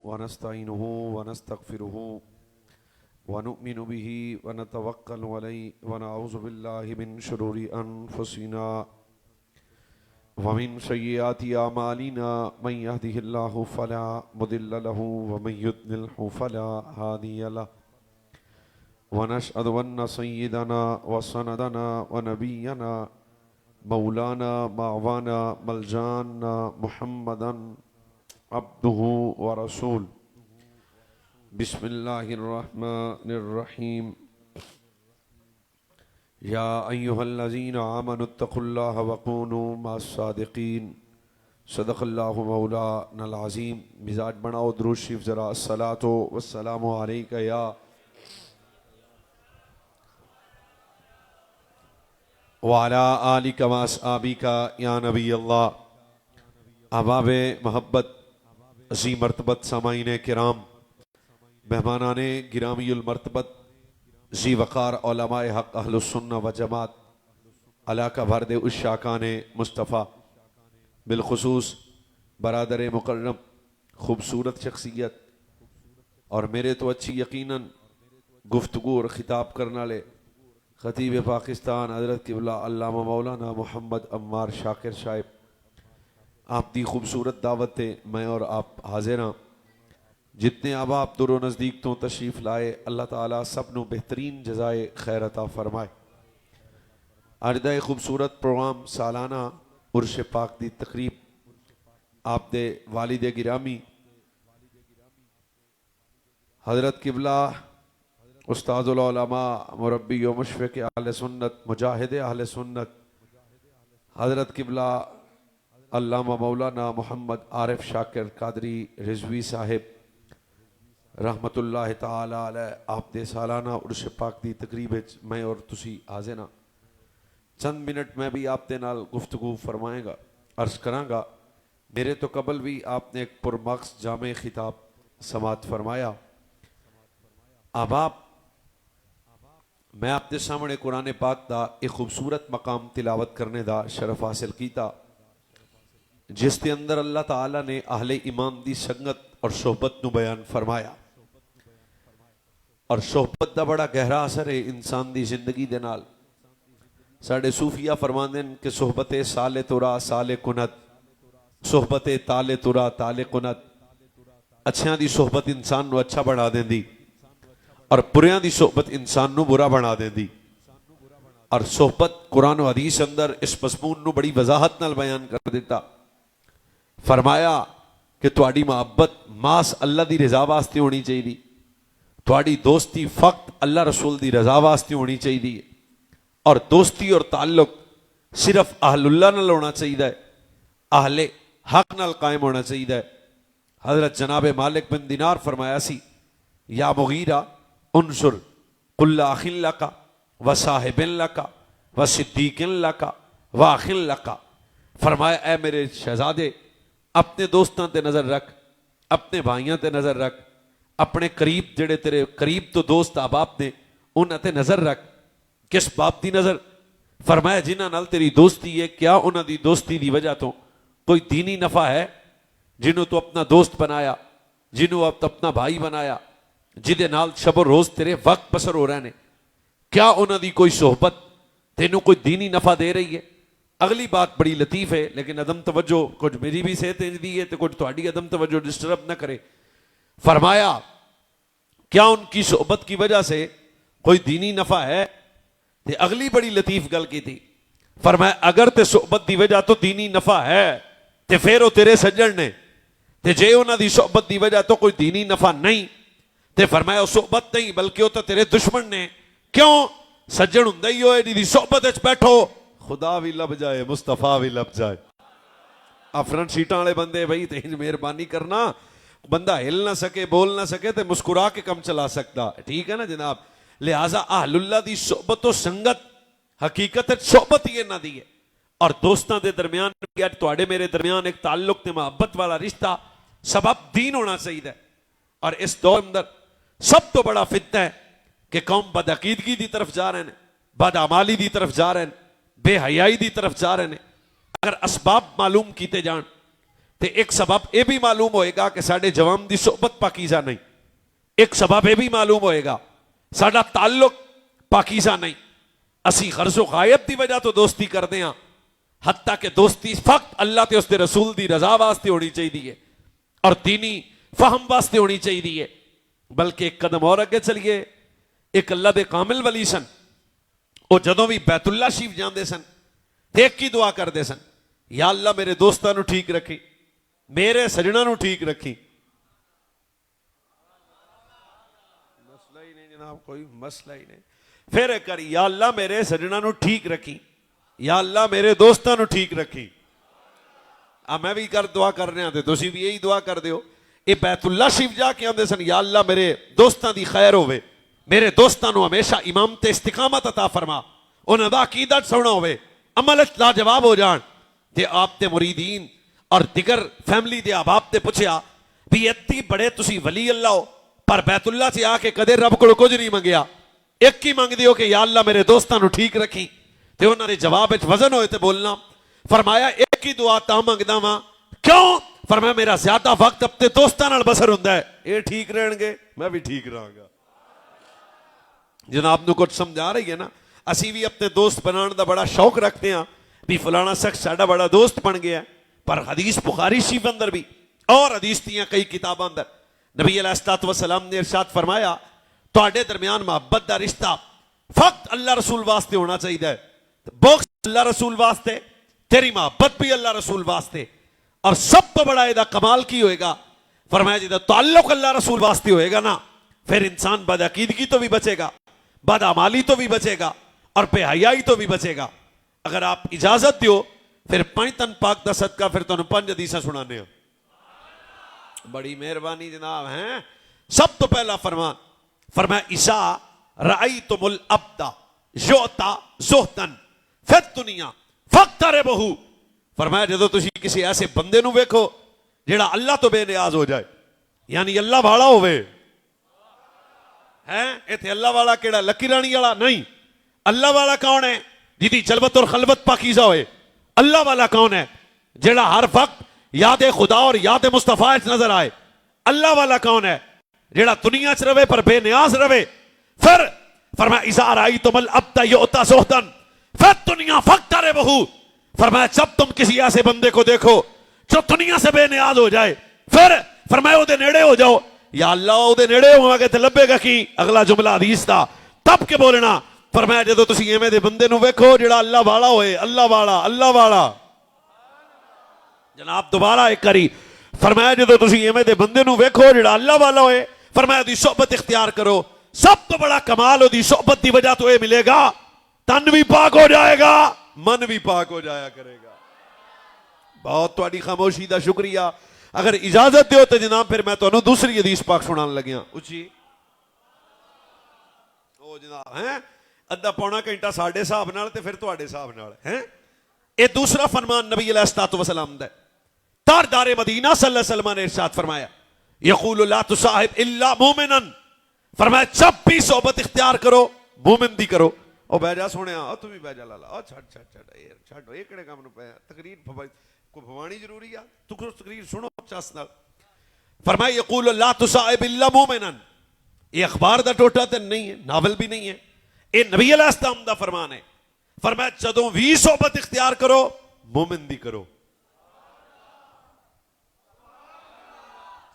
वनस्तईनुहु वनस्तगफिरुहु वनुमिनु बिही वनतवक्कलु अलैहि वनऊज़ु बिल्लाहि मिन शुरूरि अनफुसिना वमिन सय्यिआति अमालिना मन यहदिहिल्लाहु फला मुदिल्ल लहु वमन युद्लिल्हु फला हादिय लहु वनशहदु अन्न सय्यिदना व सनदना व नबियना मौलाना मावाना मलजाना मुहम्मदन अब्दुहु व रसूल। बिस्मिल्लाहिर्रहमानिर्रहीम। या अय्युहल्लज़ीना आमनुत्तक़ुल्लाह वकूनू मस्सादिक़ीन। सदक़ल्लाहु मौलानल अज़ीम। मिजाज बनाओ दुरूद शरीफ ज़रा। अस्सलातु वस्सलामु अलैका या वाला आलिका व अस्हाबिका या नबी अल्लाह। अहबाब महब्बत, अज़ीम मर्तबत सामाईन किराम, मेहमानाने गिरामीउल मर्तबत, जी वक़ार उलमाए हक़ अहलुस्सुन्ना व जमात, अलाका भरदे उस शाकाने मुस्तफ़ा, बिलखुसूस बरादर मुकर्रम, खूबसूरत शख्सियत और मेरे तो अच्छी यकीनन गुफ्तगू और ख़िताब करने वाले ख़तीब पाकिस्तान हज़रत क़िबला अल्लामा मौलाना मोहम्मद अम्मार शाकिर साहिब, आपकी खूबसूरत दावत है मैं और आप हाजिर हाँ। जितने अहबाब दूर नज़दीक तो तशरीफ़ लाए, अल्लाह ताला सब नू बेहतरीन जज़ाए खैर अता फरमाए। अरदा खूबसूरत प्रोग्राम सालाना उर्श पाक दी तकरीब आप दे वालिद गिरामी हज़रत क़िबला उस्ताज़ुल उलमा मुरब्बी व मुशफ़िक़ अहले सुन्नत मुजाहिद अहले सुन्नत हज़रत क़िबला अल्लामा मौलाना मोहम्मद आरिफ शाकिर कादरी रिजवी साहिब रहमतुल्लाह ताला अलैह आप दे सालाना उर्श पाक दी तकरीब मैं और तुसी हाज़िर हाँ। चंद मिनट में भी आप दे नाल गुफ्तगू फरमाएगा अर्ज करांगा। मेरे तो कबल भी आपने एक पुरमक्स जामे खिताब समात फरमाया। अब आप मैं आपके सामने कुरान पाक दा एक खूबसूरत मकाम तिलावत करने दा शरफ हासिल कीता, जिसके अंदर अल्लाह ताला ने अहले ईमान दी संगत और सोहबत नू बयान फरमाया। और सोहबत दा बड़ा गहरा असर है इंसान दी जिंदगी दे नाल। साडे सूफिया फरमांदे ने कि सोहबते साले तुरा साले कुनत, सोहबते ताले तुरा ताले कुनत। अच्छियां दी सोहबत इंसान नू अच्छा बना देंदी और बुरियां दी सोहबत इंसान नू बुरा बना देंदी। और सोहबत कुरान और हदीस अंदर इस मज़मून नू बड़ी वजाहत नाल बयान कर दिता। फरमाया कि तुहाडी मोहब्बत मास अल्लाह दी रज़ा वास्ते होनी चाहिए, तुहाडी दोस्ती फक्त अल्लाह रसूल दी रज़ा वास्ते होनी चाहिए, और दोस्ती और ताल्लुक सिर्फ अहलुल्लाह नाल होना चाहिए, अहले हक नाल कायम होना चाहिए। हजरत जनाब मालिक बिन दिनार फरमाया सी, या मुगीरा उनसुर कुल्ला अखिन लका व साहिबिन लका व सिद्दीकिन लका व अखिन लका। फरमाया ए मेरे शहजादे, अपने दोस्तों ते नजर रख, अपने भाइयों ते नजर रख, अपने करीब जेड़े तेरे करीब तो दोस्त अहबाब ने उन्हां ते नजर रख। किस बाप दी नजर? फरमाया जिन्हां नाल तेरी दोस्ती है, क्या उन्हां दी दोस्ती दी वजह तो कोई दीनी नफा है? जिन्हों तू अपना दोस्त बनाया, जिन्हों अपना भाई बनाया, जिदे नाल शबो रोज तेरे वक्त बसर हो रहे ने, क्या उन्हां दी कोई सोहबत तेनों कोई दीनी नफा दे रही है? अगली बात बड़ी लतीफ है, लेकिन अदम तवज्जो कुछ मेरी भी सेहत इंजदी है तो कुछ तुहाडी अदम तवज्जो डिस्टर्ब ना करे। फरमाया क्या उनकी सोहबत की वजह से कोई दीनी नफा है? ते अगली बड़ी लतीफ गल की थी। फरमाया अगर ते सोहबत की वजह तो दीनी नफा है ते फिर वो तेरे सज्जन ने, ते जे उन्हां दी सोहबत की वजह तो कोई दीनी नफा नहीं ते फरमाया सोहबत नहीं बल्कि वो तो तेरे दुश्मन ने। क्यों? सज्जन हुंदा ही होए जिहदी सोहबत विच बैठो खुदा भी लब जाए, मुस्तफा भी लब जाए। फ्रंट सीटां वाले बंदे भाई ते मेहरबानी करना, बंदा हिल ना सके बोल ना सके तो मुस्कुरा के कम चला सकता, ठीक है ना जनाब। लिहाजा अहलुल्लाह दी सोहबत तो संगत हकीकत सोहबत ही इन्हां दी है। और दोस्तों के दरमियान तुहाडे मेरे दरमियान एक ताल्लुक ते मोहब्बत वाला रिश्ता सबब दीन होना चाहिए। और इस दौर अंदर सब तो बड़ा फितना है कि कौम बदअकीदगी की तरफ जा रहे हैं, बदअमाली की तरफ जा रहे हैं, बेहयाई की तरफ जा रहे हैं। अगर असबाब मालूम किए जान तो एक सबब यह भी मालूम होएगा कि साडे जवाम की सोहबत पाकीज़ा नहीं। एक सबब यह भी मालूम होएगा साडा ताल्लुक पाकीज़ा नहीं। असी गर्ज़ो गायब की वजह तो दोस्ती करते हैं, हत्ता कि दोस्ती फक्त अल्लाह ते उसके रसूल की रजा वास्ते होनी चाहिए और दीनी फहम वास्ते होनी चाहिए। बल्कि एक कदम और अगे चलिए, एक अल्लाह के कामिल वली सन, वो जदों भी बैतुल्ला शरीफ जाते सन तो एक ही दुआ करते सन, या अल्लाह मेरे दोस्तों को ठीक रखी, मेरे सजना को ठीक रखी। मसला ही नहीं जनाब, कोई मसला ही नहीं। फिर कर, या अल्लाह मेरे सजना को ठीक रखी, या अल्लाह मेरे दोस्तों को ठीक रखी। मैं भी कर दुआ कर रहा तो तुम भी यही दुआ कर दो। ये बैतुल्ला शरीफ जाके आते सन, या अल्लाह मेरे दोस्तों की खैर होवे, मेरे दोस्तों को हमेशा इमाम ते इस्तिकामत अता फरमा, उन्होंने अकीदत सोना होवे, अमल लाजवाब हो जान। ते आप ते मुरीदीन और दिगर फैमिली दे अहबाब ते पूछया भी इतनी बड़े तुसी वली अल्लाह हो, पर बैतुल्ला से आके कदे रब को कुछ नहीं मंगया, एक ही मंगदे हो कि या अल्लाह मेरे दोस्तों को ठीक रखी। तो उन्होंने जवाब वजन होए तो बोलना, फरमाया एक ही दुआ ता मंगदा वा, क्यों? फरमाया मेरा ज्यादा वक्त अपने दोस्तों नाल बसर हुंदा है, ये ठीक रहणगे मैं भी ठीक रहांगा। जनाब नूं कुछ समझा रही है ना। असी भी अपने दोस्त बनाने का बड़ा शौक रखते हैं भी फलाना शख्स साडा बड़ा दोस्त बन गया, पर हदीस बुखारी शरीफ अंदर भी और हदीस दियां कई किताबां अंदर नबी अलैहिस्सलातु वस्सलाम ने इरशाद फरमाया, तुहाडे दरमियान मोहब्बत का रिश्ता फक्त अल्लाह रसूल वास्ते होना चाहिए। बुग़्ज़ अल्लाह रसूल वास्ते, तेरी मोहब्बत भी अल्लाह रसूल वास्ते। और सब तो बड़ा यदा कमाल की होएगा, फरमाया जिदा ताल्लुक अल्लाह रसूल वास्ते होएगा ना, फिर इंसान बदअकीदगी तो भी बचेगा, बदअमाली तो भी बचेगा और बेहयाई तो भी बचेगा। अगर आप इजाजत दो फिर 5 तन पाक का सदका फिर तुहानू 5 हदीसां सुनाने। बड़ी मेहरबानी जनाब हैं। सब तो पहला फरमान फरमाया, ईसा राअयतुमुल अब्दा युता ज़ुहदन फिद दुनिया फक्तरिबहु। फरमाया जदों तुसी किसी ऐसे बंदे नू वेखो जेड़ा अल्लाह तो बेनियाज हो जाए, यानी अल्लाह वाला होवे है। इत्थे अल्लाह वाला केड़ा लकी रानी वाला नहीं। अल्लाह वाला कौन है? जिदी जलवत और खलवत पाकीज़ा होए। अल्लाह वाला कौन है? जेड़ा हर वक्त याद खुदा और याद मुस्तफा नजर आए। अल्लाह वाला कौन है? जेड़ा दुनिया च रवे पर बेनियाज रवे। फिर फरमाया इज़ा राअयतुमुल अब्दा युता ज़ुहदन फिद दुनिया फक्तरिबहु। फरमाया जब तुम किसी ऐसे बंदे को देखो जो दुनिया से बेनियाज हो जाए, फिर फरमाया ओदे नेड़े हो जाओ। या अल्लाह ओदे नेड़े होवांगे ते लभेगा की? अगला जुमला हदीस दा तब के बोलना। फरमाया जदों तुसीं एवें दे बंदे नूं वेखो जेड़ा अल्लाह वाला होए, अल्लाह वाला, अल्लाह वाला। जनाब दोबारा एक करी, फरमाया जदों तुसीं एवें दे बंदे नूं वेखो जेड़ा अल्लाह वाला होए, फरमाया दी सोहबत इख्तियार करो। सब तो बड़ा कमाल ओदी सोहबत की वजह तो यह मिलेगा, तन भी पाक हो जाएगा, मन भी पाक हो जाया करेगा। बहुत तुहाडी खामोशी का शुक्रिया। अगर इजाजत दो तो जनाब फिर मैं तुहानू दूसरी हदीस पाक सुनान लग्या। उची ओ जनाब हैं अद्धा पौना घंटा साडे हिसाब नाल ते फिर तुहाडे हिसाब नाल हैं। ये दूसरा फरमान नबी अलैहिस्सलातु वस्सलाम दा। ताजदारे मदीना सल्लल्लाहु अलैहि वसल्लम ने इरशाद फरमाया, यक़ूलु ला तुसाहिब इल्ला मोमिनन। फरमाया जब भी सोहबत इख्तियार करो मोमिन दी करो। ओ बह जा सोने, तू भी बह जा लाला, छड़ छड़ छड़ छड़ ये किहड़े काम नूं पिया तकरीर को भवानी जरूरी आ, तू तकरीर सुनो चस नाल। फरमाया यक़ूलु ला तुसाहिब इल्ला मोमिनन। ये अखबार दा टोटा ते नहीं है, नावल भी नहीं है, ये नबी अलैहिस्सलाम दा फरमान है। फरमाया जदों भी सोहबत इख्तियार करो मोमिन दी करो।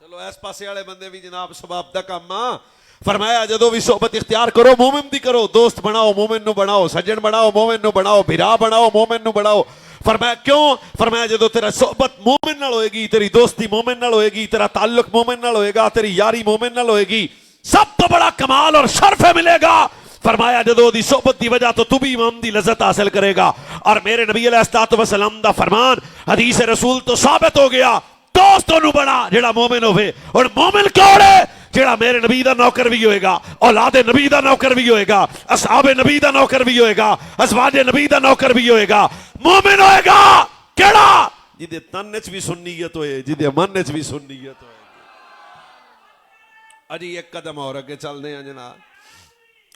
चलो इस पासे वाले बंदे भी जनाब सबाब दा काम आ। फरमाया जदों भी सोहबत इख्तियार करो मोमिन दी करो। दोस्त बनाओ मोमिन नू बनाओ, सज्जन बनाओ मोमिन नू बनाओ, भिरा बनाओ मोमिन नू बनाओ। फरमाया क्यों? फरमाया जदों तेरा सोहबत मोमिन नाल होएगी, तेरी दोस्ती मोमिन नाल होएगी, तेरा ताल्लुक मोमिन नाल होएगा, तेरी यारी मोमिन नाल होएगी, सब तो बड़ा कमाल और शर्फ मिलेगा। फरमाया जदों दी सोहबत की वजह तो तू भी इमाम दी लज्जत हासिल करेगा। और मेरे नबी अलैहिस्सलातु वस्सलाम दा फरमान हदीस रसूल तो साबित हो गया, दोस्तों नू बना जेड़ा मोमिन होवे। और मोमिन कौन है? जेड़ा मेरे नबी दा नौकर भी होएगा, औलादे नबी दा नौकर भी होएगा, असहाबे नबी दा नौकर भी होएगा, अज़वाजे नबी दा नौकर भी होएगा। मोमिन होएगा केड़ा? जिदे तन विच भी सुन्नीयत होए, जिदे मन विच भी सुन्नीयत होए। अजी एक कदम और अगे चलते हैं जनाब।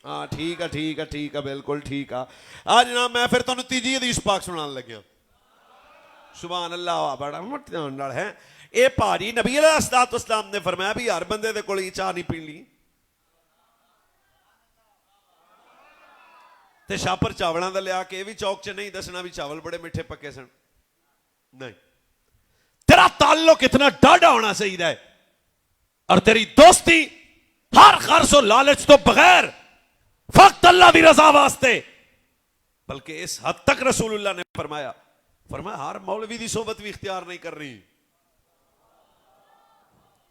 हाँ ठीक है ठीक है ठीक है बिल्कुल ठीक है। आज जनाब मैं फिर तुहानू तीजी हदीस पाक सुनान लग्या। सुभान अल्लाह, बड़ा ध्यान नाल है। ये भारी नबी अलैहिस्सलाम ने फरमाया भी हर बंदे दे कोल चाह नहीं पीनी ते छापर चावलों का लिया के भी चौक च नहीं दसना भी चावल बड़े मिठे पके सन। नहीं, तेरा ताल्लुक इतना डाढ़ा होना चाहिए और तेरी दोस्ती हर खर्च और लालच तो बगैर फक्त अल्लाह की रजा वास्ते। बल्कि इस हद तक रसूलुल्लाह ने फरमाया हर मौलवी की सोबत भी इख्तियार नहीं कर रही।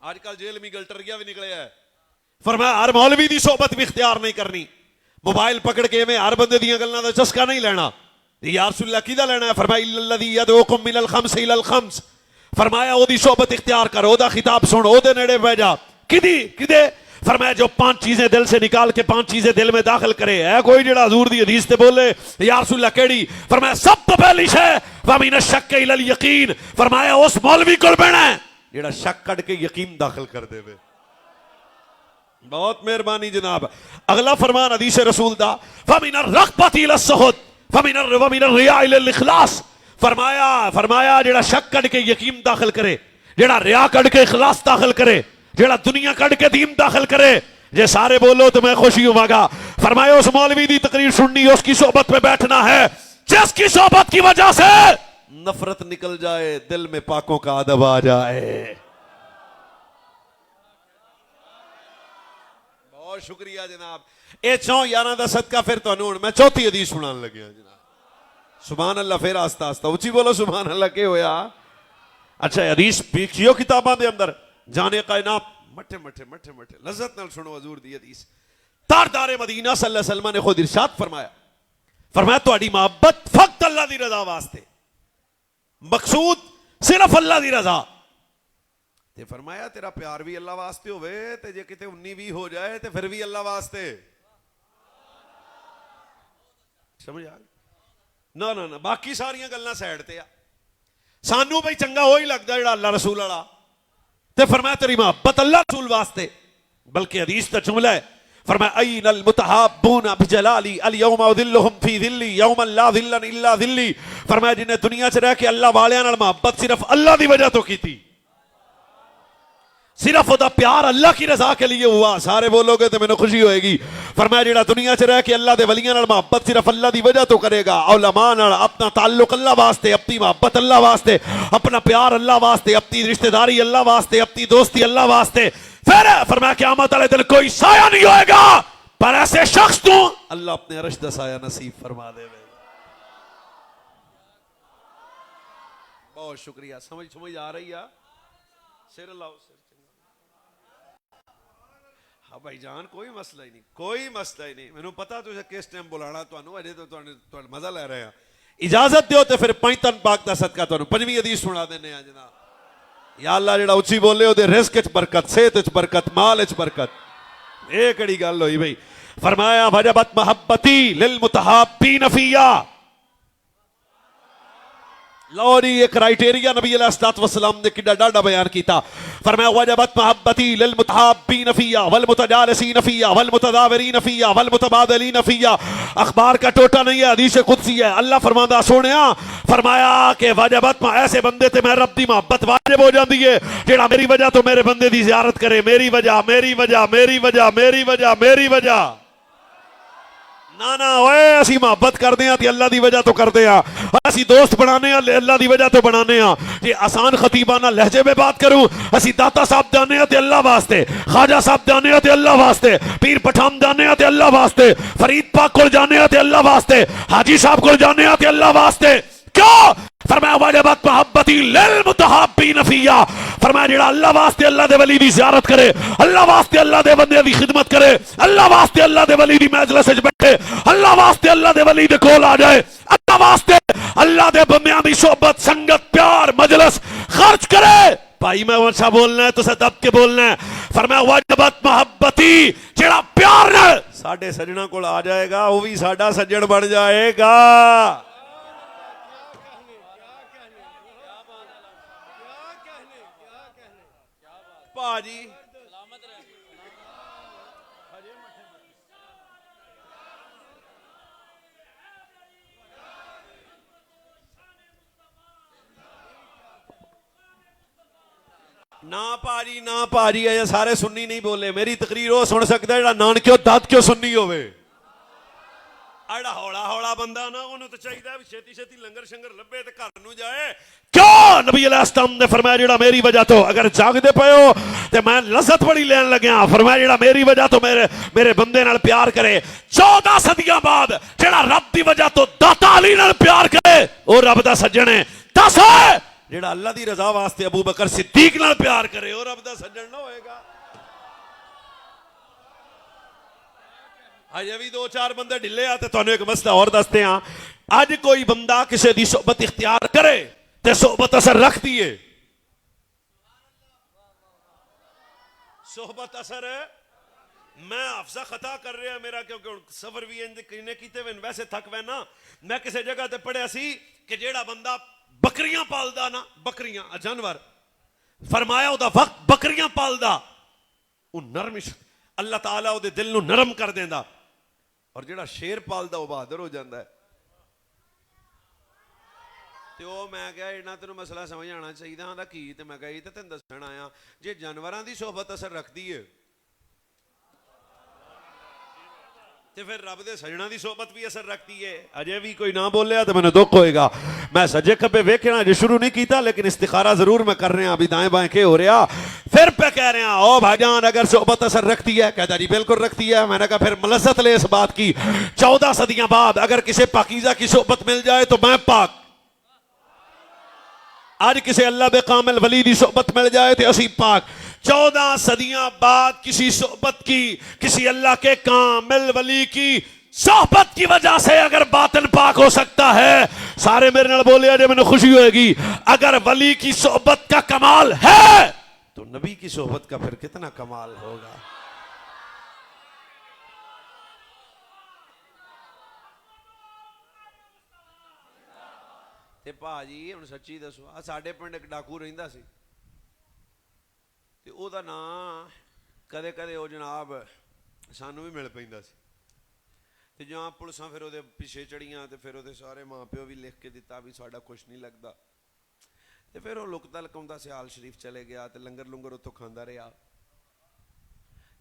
आजकल जेल में गलटरिया भी निकले है। फरमाया हर मौलवी की सोबत भी इख्तियार नहीं करनी। मोबाइल पकड़ के मैं हर बंदे दी गल्लां दा चस्का नहीं लेना। या रसूलुल्लाह किदा लेना है? फरमाया इल्लल्लज़ी यदऊकुम मिनल खम्स इलल खम्स। फरमाया ओदी सोबत इख्तियार कर, ओदा खिताब सुन, ओदे नेड़े बह जा। किदे? फरमाया जो 5 चीजें दिल से निकाल के 5 चीजें दिल में दाखिल करे। है कोई जेड़ा हुजूर दी हदीस ते बोले या रसूलुल्लाह केड़ी? फरमाया सब तो पहली शय व मिन शक इलल यकीन। फरमाया उस मौलवी कोल बहना है जेड़ा शक कट के यकीन दाखिल कर देवे। बहुत मेहरबानी जनाब। अगला फरमान हदीस रसूल दा फमिन रग़बती इला सुहद फमिन रिया इलल इखलास। फरमाया जेड़ा शक कट के यकीन दाखिल करे, जेड़ा रिया कट के इखलास दाखिल करे, जेड़ा दुनिया कट के दीन दाखिल करे, जे सारे बोलो तो मैं खुशी होवागा। फरमाया उस मौलवी दी तकरीर सुननी, उसकी सोबत में बैठना है जिसकी सोबत की वजह से नफरत निकल जाए, दिल में पाकों का अदब आ जाए। बहुत शुक्रिया जनाब। ये 4 यारां दा सदका फिर तुहानू हुण मैं चौथी हदीस सुनान लग्या जनाब। सुभान अल्लाह। फिर आस्ता आस्ता उच्ची बोलो सुभान अल्लाह। के होया? अच्छा हदीस लिखियो किताबां दे अंदर, जाने कायनात मठे मठे मठे मठे लज्जत नाल सुनो हजूर दी हदीस। तारदारे मदीना सल्लल्लाहु अलैहि वसल्लम ने खुद इरशाद फरमाया तुहाडी मोहब्बत फक्त अल्लाह दी रजा वास्ते, मकसूद सिर्फ अल्लाह दी रजा। ते फरमाया तेरा प्यार भी अल्लाह वास्ते होवे ते जे किते 19-20 हो जाए ते फिर भी अल्लाह वास्ते। समझ आ गई? ना ना ना, बाकी सारियां गल्लां साइड ते आ। सानू भाई चंगा हो ही लगदा जेड़ा अल्लाह रसूल वाला। ते फरमाया तेरी मोहब्बत अल्लाह रसूल वास्ते। बल्कि हदीस दा जुमला है, फरमाया अयनल मुतहाब्बूना बिजलाली अल यौमा उदिल्लुहुम फी ज़िल्ली यौमा ला ज़िल्लन इल्ला ज़िल्ली। फरमाया जिन्हें दुनिया च रह के अल्लाह वालियां नाल मोहब्बत सिर्फ अल्लाह दी वजह तो की थी, सिर्फ ओदा प्यार अल्लाह की रजा के लिए हुआ। सारे बोलोगे तो मैंने खुशी होएगी। फरमाया जेड़ा दुनिया च रह के अल्लाह दे वलियां नाल मोहब्बत सिर्फ अल्लाह दी वजह तो करेगा, उलमा नाल अपना ताल्लुक अल्लाह वास्ते, अपनी मोहब्बत अल्लाह वास्ते, अपना प्यार अल्लाह वास्ते, अपनी रिश्तेदारी अल्लाह वास्ते, अपनी दोस्ती अल्लाह वास्ते, फिर फरमाया क़यामत वाले दिन कोई साया नहीं होएगा पर ऐसे शख्स को अल्लाह अपने अर्श दा साया नसीब फरमा देवे। बहुत शुक्रिया। समझ आ रही है? सिर अल्लाह हाँ भाई जान, कोई मसला ही नहीं, कोई मसला ही नहीं। मैंने पता तुझे किस टाइम बुलाना, तुहानू अजे तो तुहानू मजा ले रहे हैं। इजाजत दो तो फिर 5 तन पाक दा सदका तुहानू 5वीं हदीस सुना देने आ जनाब। या अल्लाह जेड़ा उच्ची बोले ओदे रिज़्क च बरकत, सेहत च बरकत, माल च बरकत। ये कड़ी गल होई भाई। फरमाया वजबत मोहब्बती लिल मुतहाब्बीन फिया। लो जी एक क्राइटेरिया नबी अलैहिस्सलाम ने कितना डाढ़ा बयान किया। फरमाया वजबत मोहब्बती लिल मुतहाब्बीन फिया वल मुतजालिसीन फिया वल मुतदाविरीन फिया वल मुतबादिलीन फिया। अखबार का टोटा नहीं है, हदीस कुदसी है। अल्लाह फरमांदा सोनिया फरमाया कि वजबत ऐसे बंदे ते मैं रब दी मोहब्बत वाजिब हो जाती है जेड़ा मेरी वजह तो मेरे बंदे दी ज़ियारत करे। मेरी वजह मेरी वजह मेरी वजह मेरी वजह मेरी वजह ना ना ओए असी मोहब्बत करते हैं तो अल्लाह की वजह तो करते हैं। असी दोस्त बनाने अल्लाह की वजह तो बनाने जे आसान खतीबाना लहजे में बात करूं, असी दाता साहब जाने तो अल्लाह वास्ते, ख्वाजा साहब जाने तो अल्लाह वास्ते, पीर पठान जाने तो अल्लाह वास्ते, फरीद पाक को जाने तो अल्लाह वास्ते, हाजी साहब को जाने तो अल्लाह वास्ते। क्यों? फरमाया वजबत मोहब्बती लिल मुतहाब्बीन फिया। फरमाया जेड़ा अल्लाह वास्ते अल्लाह दे वली दी ज़ियारत करे, अल्लाह वास्ते अल्लाह दे बंदे दी खिदमत करे, अल्लाह वास्ते अल्लाह दे वली दी मजलिस विच बैठे, अल्लाह वास्ते अल्लाह दे वली दे कोल आ जाए, अल्लाह वास्ते अल्लाह दे बंदियां दी सोबत संगत प्यार मजलिस खर्च करे। भाई मैं अच्छा बोलना है तो दब के बोलना है। फरमाया वजबत मोहब्बती जेड़ा प्यार नाल साडे सजना कोल आ जाएगा वो भी साडा सज्जन बन जाएगा। भाजी ना भाजी अजे सारे सुन्नी नहीं बोले। मेरी तकरीर वो सुन सकता है जो नानक्यों दत क्यों सुन्नी होवे। अड़ा हौला हौला बंदा ना उन्होंने तो चाहिए भी छेती छेती लंगर शंगर लभे ते घर नूं जाए। क्यों नबी अलैहिस्सलाम ने फरमाया जेड़ा मेरी वजह तो अगर जागदे पे हो ते मैं लज़्ज़त बड़ी लेन लग्या। फरमाया जेड़ा मेरी वजह तो मेरे बंदे नाल प्यार करे 14 सदियां बाद जेड़ा रब दी वजह तो दाता अली नाल प्यार करे ओ रब दा सज्जन है। दस जेड़ा अल्लाह दी रजा वास्ते अबू बकर सिद्दीक नाल प्यार करे ओ रब दा सज्जन ना होएगा। अजे भी 2-4 बंदे ढिले आ ते तुहानू एक मसला और दसते हैं। अज कोई बंदा किसी दी सोहबत इख्तियार करे ते सोहबत असर रखती है। सोहबत असर मैं अफजा खता कर रहा मेरा क्योंकि सफर भी इन्हें कीते हुए वैसे थक वै ना। मैं किसी जगह ते पढ़िया सी कि जेड़ा बंदा बकरियां पालदा ना बकरियां जानवर फरमाया उदा वक्त बकरियां पालदा वो नरम अल्लाह ताला उहदे दिल नूं नरम कर देंदा और जेड़ा शेर पालदा वो बहादुर हो जाता है। तो मैं क्या इन्ना तेन मसला समझ आना चाहिए आंदा की ते मैं कही ते तेन दसण आया जे जानवरां दी सोहबत असर रखती है ते फिर रब दे सजना दी सोहबत भी असर रखती है। अजे भी कोई ना बोलिया तो मैंने दुख होएगा। मैं सज्जे खब्बे वेखना अजे शुरू नहीं किया लेकिन इस्तिखारा जरूर मैं कर रहा अभी दाएं बाएं के हो रहा। फिर पे कह रहे हैं ओ भाईजान अगर सोहबत असर रखती है कहता जी बिल्कुल रखती है। मैंने कहा फिर मलज़्ज़त ले इस बात की 14 सदियां बाद अगर किसी पाकीज़ा की सोहबत मिल जाए तो मैं पाक। आज किसी अल्लाह बे कामिल वली की सोहबत मिल जाए तो असी पाक। 14 सदियां बाद किसी सोहबत की किसी अल्लाह के कामिल वली की सोहबत की वजह से अगर बातिन पाक हो सकता है। सारे मेरे नाल बोले अजे मैंने खुशी होगी। अगर वली की सोहबत का कमाल है तो नबी की सोहबत का फिर कितना कमाल होगा। ते भाजी हुण सच्ची दसो साडे पिंड एक डाकू रहिंदा सी ते ओहदा नां कदे कदे ओ जनाब सानू भी मिल पैंदा सी ते जां पुलिसां फिर ओहदे पिछे चढ़ियां ते फिर ओहदे सारे मां प्यो भी लिख के दिता भी साडा कुछ नहीं लगदा ते फिर ओह लुकदा लकाउंदा सियाल शरीफ चले गया ते लंगर लुंगर उत्थों खांदा रहा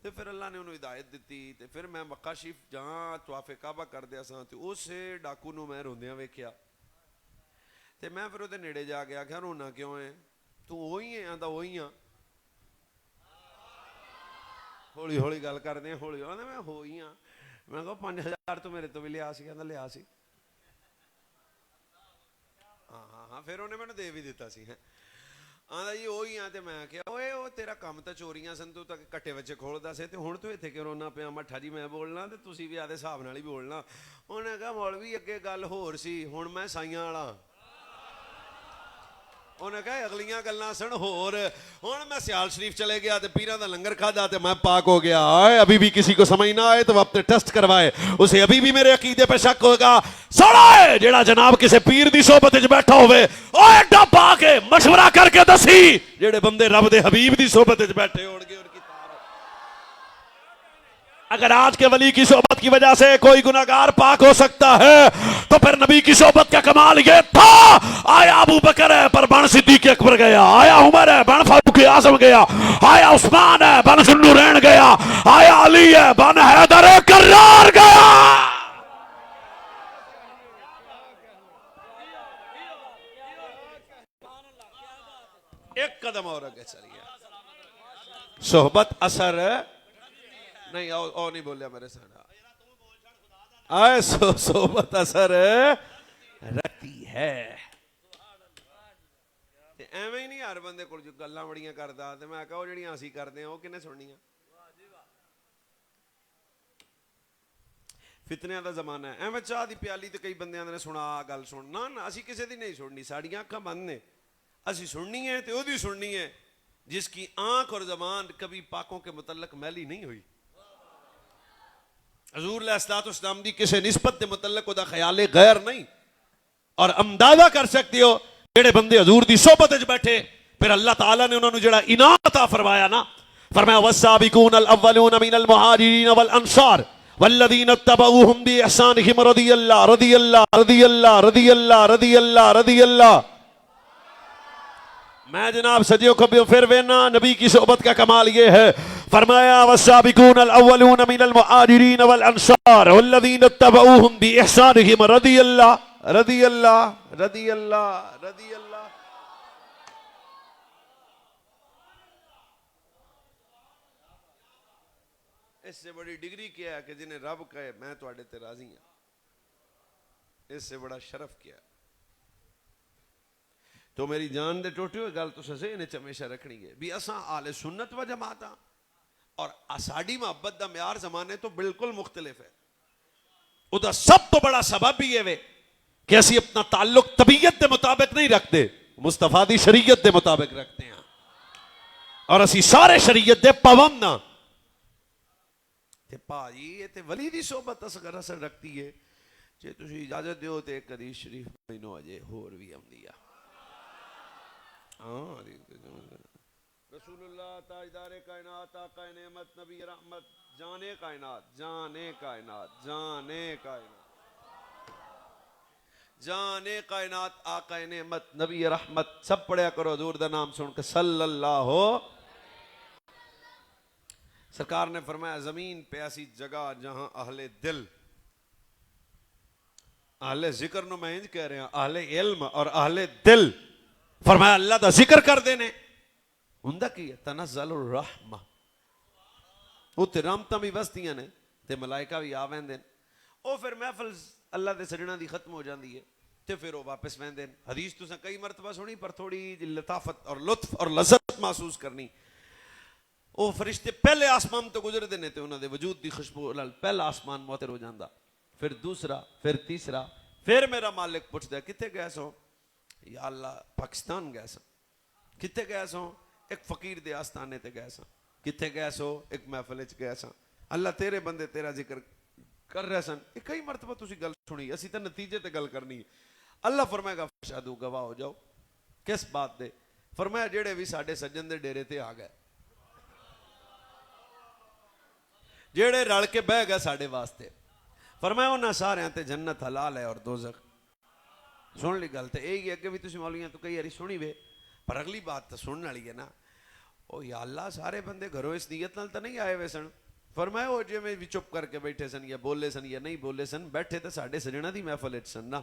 ते फिर अल्लाह ने उन्होंने हिदायत दी ते फिर मैं मक्का शरीफ जां तवाफे काबा करदे सां ते उस डाकू नूं मैं रोंदियां वेखिया ते मैं फिर ओहदे नेड़े जाके आख्या रोना क्यों है तू वही है आंदा वही हाँ। हौली हौली गल करदे हौली आंदा मैं हो ही हाँ। मैं कहा 5000 तो मेरे तो भी लिया सी कहंदा लिया सी हाँ हाँ हाँ फिर उन्हें मैंने दे भी दिता सी है आंदा जी वही हाँ। तो मैं क्या ओए वो तेरा काम तो चोरियां सन तू तो कट्टे बच्चे खोलदा से ते हुण तू इत्थे क्यों रोना पिया। मट्ठा जी मैं बोलना ते तुसीं भी आदे हिसाब नाल ही बोलना। उन्हें कहा मौलवी अगे गल होर सी हुण मैं साइयां वाला। उन्हें कहा अगलियां गल्लां सन होर हुण मैं सियाल शरीफ चले गया तो पीरां दा लंगर खादा तो मैं पाक हो गया। अभी भी किसी को समझ ना आए तो वह अपने टेस्ट करवाए उसे अभी भी मेरे अकीदे पे शक होगा। सोड़ा जेड़ा जनाब किसी पीर दी सोहबत विच बैठा होवे ओ एडा पाके मशवरा करके दसी जेड़े बंदे रब दे हबीब दी सोहबत विच बैठे होणगे उनकी अगर आज के वली की सोहबत की वजह से कोई गुनाहगार पाक हो सकता है तो फिर नबी की सोहबत का कमाल ये था। आया अबू बकर है पर बन सिद्दीक अकबर गया। आया उमर है बन फारूक आजम गया। आया उस्मान है बन जुन्नूरैन गया। आया अली है बन हैदर कर्रार गया। एक कदम और आगे चलिए। सोहबत असर नहीं और नहीं बोलिया मेरे साथ आए सोहबत असर रखती है। एवं ही नहीं हर बंदे को गल्लां बड़ियां करदा ते मैं कहा जिहड़ियां असीं करदे हां ओह किन्ने सुननियां। फितनियां दा जमाना है एवं चाह दी प्याली ते कई बंदियां ने सुना गल सुन ना ना असीं किसी दी नहीं सुननी। साड़ियां अखां बंद ने असीं सुननी है ते ओहदी सुननी है जिसकी आंख और जबान कभी पाकों के मुतल्लक मैली नहीं हुई। हजूर अलैहिस्सलाम दी किसी निस्बत के मुतल्लक उहदा ख्याल गैर नहीं और अंदाजा कर सकते हो जेड़े बंदे हजूर दी सोहबत विच बैठे फिर अल्लाह ताला ने उन्होंने जेड़ा इनाम अता फरमाया ना फरमाया वस्साबिकून अल अव्वलून मिनल मुहाजिरीन वल अंसार वल्लज़ीना तबऊहुम बि इहसानिहिम रदियल्लाहु रदियल्लाहु रदियल्लाहु रदियल्लाहु रदियल्लाहु रदियल्लाहु मैं जनाब सदियों कभी फिर वेना नबी की सोबत का कमाल ये है, फरमाया वस्साबिकून अल अव्वलून मिनल मुहाजिरीन वल अंसार वल्लज़ीना तबऊहुम बिइहसानिहिम रदियल्लाहु रदियल्लाहु रदियल्लाहु रदियल्लाहु। इससे बड़ी डिग्री क्या है कि जिन्हें रब कहे मैं तुहाडे ते राजी हां, इससे बड़ा शरफ क्या है। तो मेरी जान दे टोटे हुए गल तुस ज़हन च हमेशा रखनी है भी असां आले सुन्नत व जमात हां और साडी मोहब्बत दा म्यार जमाने तो बिल्कुल मुख्तलिफ है। उदा सब तो बड़ा सबब ही है कि असी अपना ताल्लुक तबीयत के मुताबिक नहीं रखते, मुस्तफा दी शरीयत के मुताबिक रखते हैं और असी सारे शरीयत दे पाबंद हां। ते भाजी ये ते वली दी सोबत असर रखती है। जे तुसी इजाजत दो तो एक हदीस शरीफ मैनू अजे होर भी आउंदी आ। हाँ रसूलुल्लाह ताजदारे कायनात आका नेमत नबी रहमत जाने कायनात जाने कायनात जाने कायनात जाने कायनात आका नेमत नबी रहमत सब पढ़िया करो हजूर दा नाम सुन के सल्लल्लाहु। सरकार ने फरमाया जमीन पे ऐसी जगह जहां अहले दिल अहले जिक्र नु मैं इंज कह रहा अहले इल्म और अहले दिल फरमाया अल्लाह दा जिक्र कर देने हुंदा की है तनज़्ज़लुर रहमा उत्ते रहमतां भी वसदियां ने ते मलाइका भी आ वेंदे ओ फिर महफिल अल्लाह दे सजणा दी खत्म हो जाती है ते फिर वो वापस वेंदे। हदीस तुसां कई मरतबा सुनी पर थोड़ी लताफत और लुत्फ और लज़्ज़त महसूस करनी। वो फरिश्ते पहले आसमान तो गुजरते ने ते उन्हां दे वजूद दी खुशबू नाल पहला आसमान मुअत्तर हो जांदा, फिर दूसरा फिर तीसरा, फिर मेरा मालिक पुछदा किथे गए सो, या अल्लाह पाकिस्तान गए सो। किथे गए सो, एक फकीर दे आस्थाने ते गए सन। किथे गए सो, एक महफिल च गए सन। अल्लाह तेरे बंदे तेरा जिक्र कर रहे सन। कई मरतबा तुसी गल सुनी, असी तो नतीजे ते गल करनी। अल्लाह फरमाएगा फशादू गवाह हो जाओ किस बात दे, फरमाया जेड़े भी साडे सज्जन दे डेरे ते आ गए, जेड़े रल के बह गए साडे वास्ते, फरमाया उन्हां सारियां ते जन्नत हलाल है और दोज़ख। सुन ली गल तो यही अगे भी तुम मौलियां तो कई बारी सुनी वे, पर अगली बात तो सुनने वाली है ना। ओ या अल्लाह सारे बंदे घरों इस नीयत नाल तो नहीं आए वे सन। फरमाया वो जिवें भी चुप करके बैठे सन या बोले सन या नहीं बोले सन, बैठे तो साडे सजना दी महफिल च सन ना।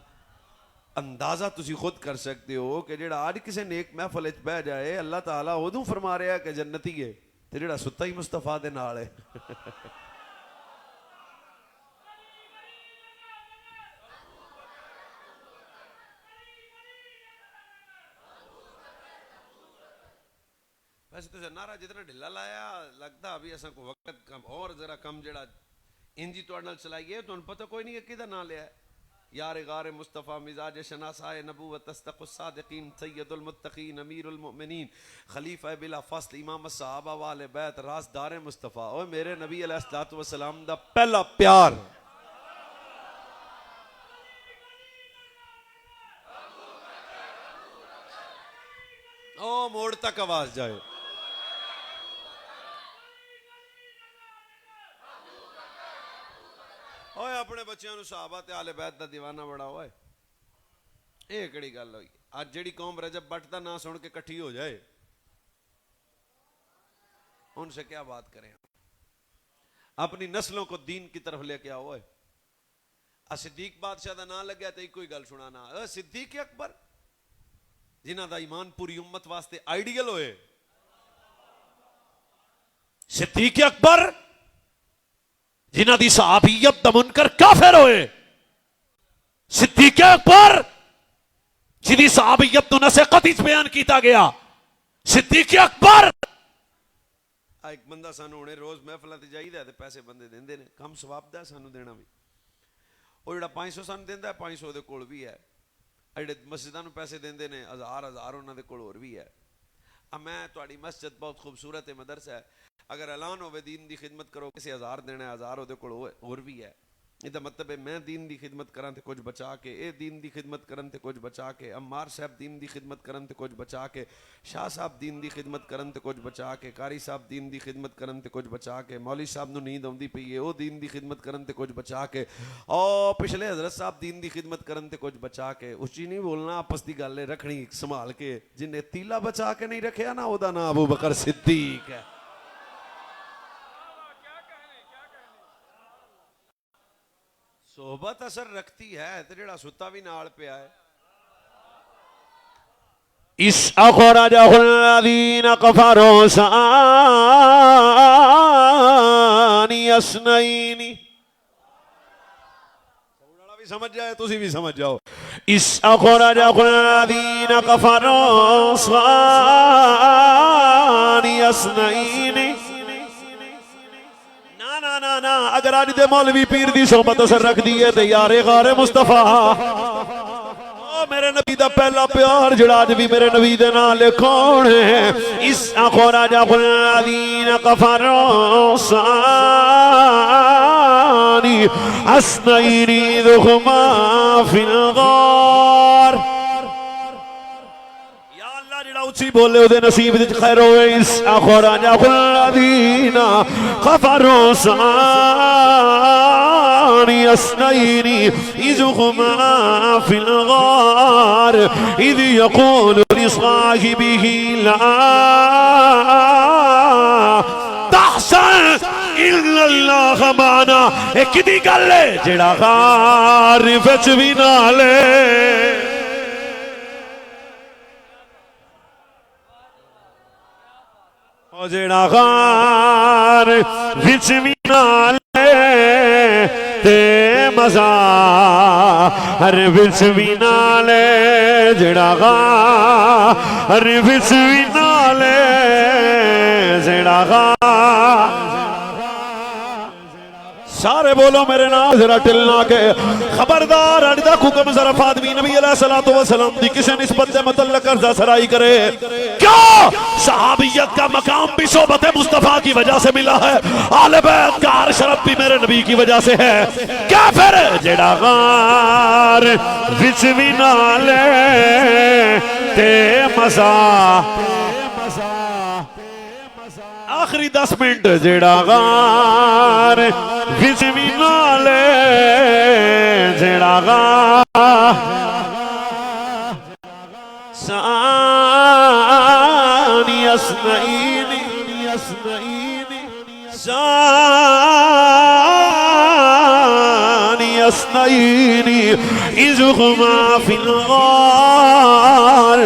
अंदाजा तुसी खुद कर सकते हो कि जेड़ा आज किसी नेक महफिल च बह जाए अल्लाह ताला उदों फरमा रहा कि जन्नती है, ते जेड़ा सुत्ता ही मुस्तफा दे नाल है। वैसे तो नारा जितना ढिला लाया लगता अभी असा को वक्त कम और जरा कम जड़ा इंजी तुहाडे चलाइए तो पता कोई नहीं किदा ना लिया। यार गार मुस्तफ़ा मिजाज शनासाए नबूवत तस्तक़ुस सादिक़ीन सय्यदुल मुत्तक़ीन अमीरुल मुमिनीन खलीफा बिला फस्ल इमाम सहाबा वाले बैत रासदार मुस्तफ़ा। ओ मेरे नबी अलैहिस्सलातु वस्सलाम दा पहला प्यार ओ मोड़ तक आवाज जाए। ओए अपने बच्चों को सहाबा ते आले बैत दा दीवाना बड़ा होए, ये केड़ी गल होई। आज जेड़ी कौम रजब भट्ट दा ना सुन के इकट्ठी हो जाए उनसे क्या बात करें। अपनी नस्लों को दीन की तरफ लेके आओ। ओए सिद्दीक बादशाह दा ना लग्या तो कोई गल सुनाना। सिद्दीक अकबर जिन्हां दा ईमान पूरी उम्मत वास्ते आइडियल होए। सिद्दीक अकबर जिन्हां दी सहाबियत दा मुनकर काफिर होए। सिद्दीक अकबर जिन्हां सहाबियत तो नसीहत इस बयान किया गया। सिद्दीक अकबर एक बंदा सानू हुणे रोज महफिलां ते जाईदा ते पैसे बंदे देंदे ने, कम सवाब दा सानू देना भी। ਉਹ ਜਿਹੜਾ 500 ਸਾਨੂੰ ਦਿੰਦਾ 500 ਉਹਦੇ ਕੋਲ ਵੀ ਹੈ। ਜਿਹੜੇ ਮਸਜਿਦਾਂ ਨੂੰ ਪੈਸੇ ਦਿੰਦੇ ਨੇ ਹਜ਼ਾਰ ਉਹਨਾਂ ਦੇ ਕੋਲ ਹੋਰ ਵੀ ਹੈ। ਮੈਂ ਤੁਹਾਡੀ ਮਸਜਿਦ ਬਹੁਤ ਖੂਬਸੂਰਤ ਹੈ, ਮਦਰਸਾ ਹੈ, ਅਗਰ ਐਲਾਨ ਹੋਵੇ ਦੀਨ ਦੀ ਖਿਦਮਤ ਕਰੋ ਕਿਸੇ 1000 ਦੇਣਾ 1000 ਉਹਦੇ ਕੋਲ ਹੋਰ ਵੀ ਹੈ। ਇਹਦਾ ਮਤਲਬ ਹੈ ਮੈਂ दीन ਦੀ ਖਿਦਮਤ ਕਰਾਂ ਤੇ ਕੁਝ ਬਚਾ ਕੇ, ਇਹ दीन ਦੀ ਖਿਦਮਤ ਕਰਨ ਤੇ ਕੁਝ ਬਚਾ ਕੇ, ਅਮਾਰ ਸਾਹਿਬ दीन ਦੀ ਖਿਦਮਤ ਕਰਨ ਤੇ ਕੁਝ ਬਚਾ ਕੇ, ਸ਼ਾਹ ਸਾਹਿਬ दीन ਦੀ ਖਿਦਮਤ ਕਰਨ ਤੇ ਕੁਝ ਬਚਾ ਕੇ, ਕਾਰੀ ਸਾਹਿਬ दीन ਦੀ ਖਿਦਮਤ ਕਰਨ ਤੇ ਕੁਝ ਬਚਾ ਕੇ, ਮੌਲੀ ਸਾਹਿਬ ਨੂੰ ਨੀਂਦ ਆਉਂਦੀ ਪਈ ਹੈ ਉਹ दीन ਦੀ ਖਿਦਮਤ ਕਰਨ ਤੇ ਕੁਝ ਬਚਾ ਕੇ, ਔਰ ਪਿਛਲੇ ਹਜ਼ਰਤ ਸਾਹਿਬ दीन ਦੀ ਖਿਦਮਤ ਕਰਨ ਤੇ ਕੁਝ ਬਚਾ ਕੇ। ਉੱਚੀ ਨਹੀਂ ਬੋਲਣਾ, ਆਪਸ ਦੀ ਗੱਲ ਹੈ, ਰੱਖਣੀ ਸੰਭਾਲ ਕੇ। ਜਿਨੇ ਤੀਲਾ ਬਚਾ ਕੇ ਨਹੀਂ ਰੱਖਿਆ ਨਾ ਉਹਦਾ ਨਾਮ ਅਬੂ ਬਕਰ सिद्दीक है। सोहबत असर रखती है ते जेड़ा सुता भी नाल पिया है। इस अखरजहुल्लज़ीन कफरू सानी अस्नैनी, भी समझ जाए तुसी भी समझ जाओ। इस अखरजहुल्लज़ीन कफरू सानी अस्नैनी। ना अगर आज दे मौलवी पीर दी सोहबत असर रख दी है ते यारे गारे मुस्तफा मेरे नबी दा पहला प्यार जड़ा अज भी मेरे नबी दे नाल कौन है। इस अखरजहुल्लज़ीन कफरू सानी अस्नैनी इज़हुमा फिल गार। उची बोले उदे नसीब विच खैर होवे। इस अखरजहुल्लज़ीन कफरू सानी अस्नैनी इज़हुमा फिल गार इज़ यक़ूलु लिसाहिबिही ला तहज़न इन्नल्लाह माना। एक किदी गल है जेड़ा गार विच भी नाले जेड़ा गार विच भी नाले ते मज़ार विच भी नाले, जेड़ा गार विच भी नाले, जेड़ा गार। सारे बोलो मेरे नाम जरा टिलना के खबरदार अज तक हुक्म जरा फादमी नबी अलैहिस्सलातु वस्सलाम दी किसी निस्बत से मतलब कर्जा सराई करे। क्यों? सहाबियत का मकाम भी सोहबत मुस्तफा की वजह से मिला है, आले बैत का शरफ भी मेरे नबी की वजह से है। क्या फिर जेड़ा गार विच भी नाले ते मजा। आखिरी 10 मिनट जेड़ा गार विच भी नाले, जेड़ा गार सानी अस्नैनी सानी अस्नैनी इज़हुमा फिल गार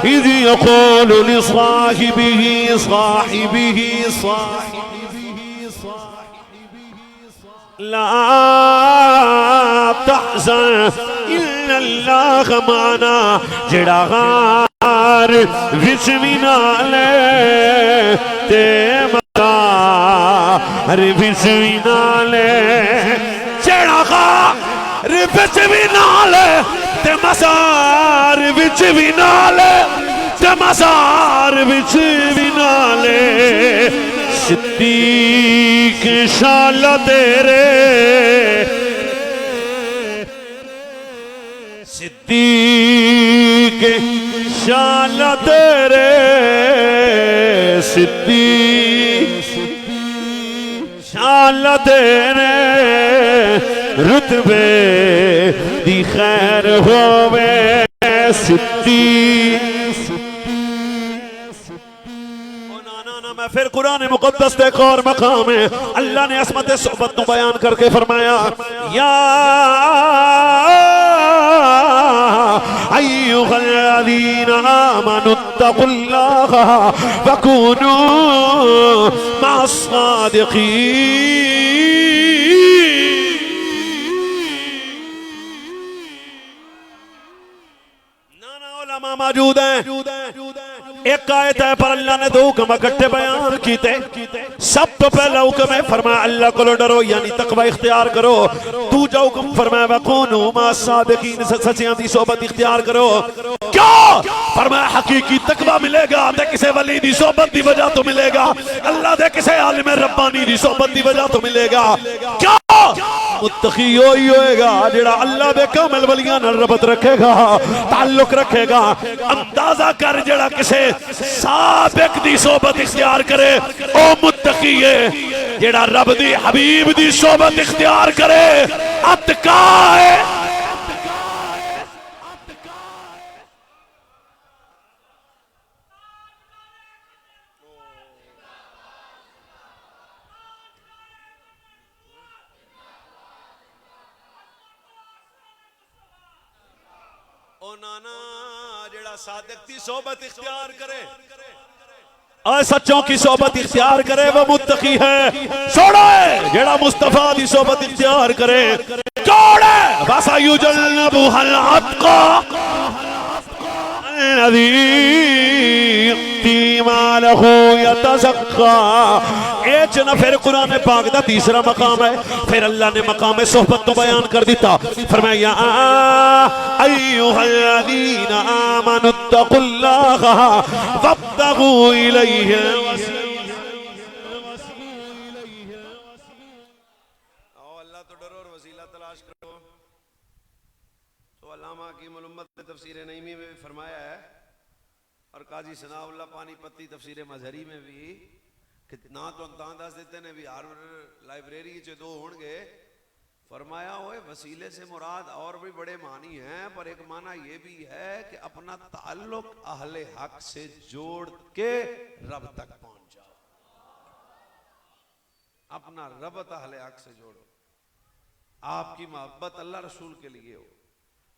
इज़ यक़ूलु लिसाहिबिही ला तहज़न इन्नल्लाह माना। जेड़ा गार विच भी नाले ते मज़ार विच भी नाले, जेड़ा गार विच भी नाले ते मज़ार विच भी नाले, ते मज़ार विच भी नाले। सिद्दीक शाला तेरे, सिद्दीक शाला तेरे, सिद्दीक शाला तेरे रुतबे दी खैर होवे। सिद्दीक मैं फिर कुरान मुक़द्दस एक और मकाम है, अल्लाह ने असमत सोहबत को बयान करके फरमाया या अय्युहल्लज़ीना आमनुत्तक़ुल्लाह वकूनू मअस्सादिक़ीन। नाना उलमा मौजूद हैं। एक आयत है पर अल्लाह ने 2 हुक्म इकट्ठे बयान कीते। सब तो पहला हुक्म है फरमाया अल्लाह को डरो यानी तकवा इख्तियार करो। दूजा हुक्म फरमाया वकूनू मअस्सादिक़ीन सच्चियां दी सोहबत इख्तियार करो। क्यों? फरमाया हकीकी तकवा मिलेगा ते किसी वली दी सोहबत दी वजह तो मिलेगा, अल्लाह दे किसी आलिम रब्बानी दी सोहबत दी वजह तो मिलेगा। क्यों? मुत्तकी ही होएगा जेड़ा अल्लाह दे कामिल वलियां नाल रबत रखेगा, ताल्लुक रखेगा। अंदाजा कर जेड़ा किसे साबिक दी सोबत इख्तियार करे ओ मुत्तकी है, जेड़ा रब दी हबीब दी सोबत इख्तियार करे अतका है। ओ नाना जेड़ा सादिक दी सोबत इख्तियार करे, सच्चों की सोबत इख्तियार करे वो मुत्तकी है। छोड़ो जेड़ा मुस्तफा दी सोबत इख्तियार करे छोड़े बस युजन्नबुहल अत्का फिर कुरान पाक दा तीसरा मकाम है। फिर अल्लाह ने मकाम सोहबत तो बयान कर दिता, फरमाया अय्युहल्लज़ीना आमनुत्तकुल्लाह वब्तगू इलैहि अल्लाह तो डरो और वसीला तलाश करो। तो अल्लामा हकीम उम्मत ने तफसीर नईमी में भी फरमाया है और काजी सनाउल्लाह पानीपती तफसीर मजहरी में भी कि ना तो दस देते ने भी हर लाइब्रेरी च दो होंगे। फरमाया हुए वसीले से मुराद और भी बड़े मानी हैं, पर एक माना ये भी है कि अपना ताल्लुक अहले हक से जोड़ के रब तक पहुंच जाओ, अपना रबत अहले हक से जोड़ो, आपकी मोहब्बत अल्लाह रसूल के लिए हो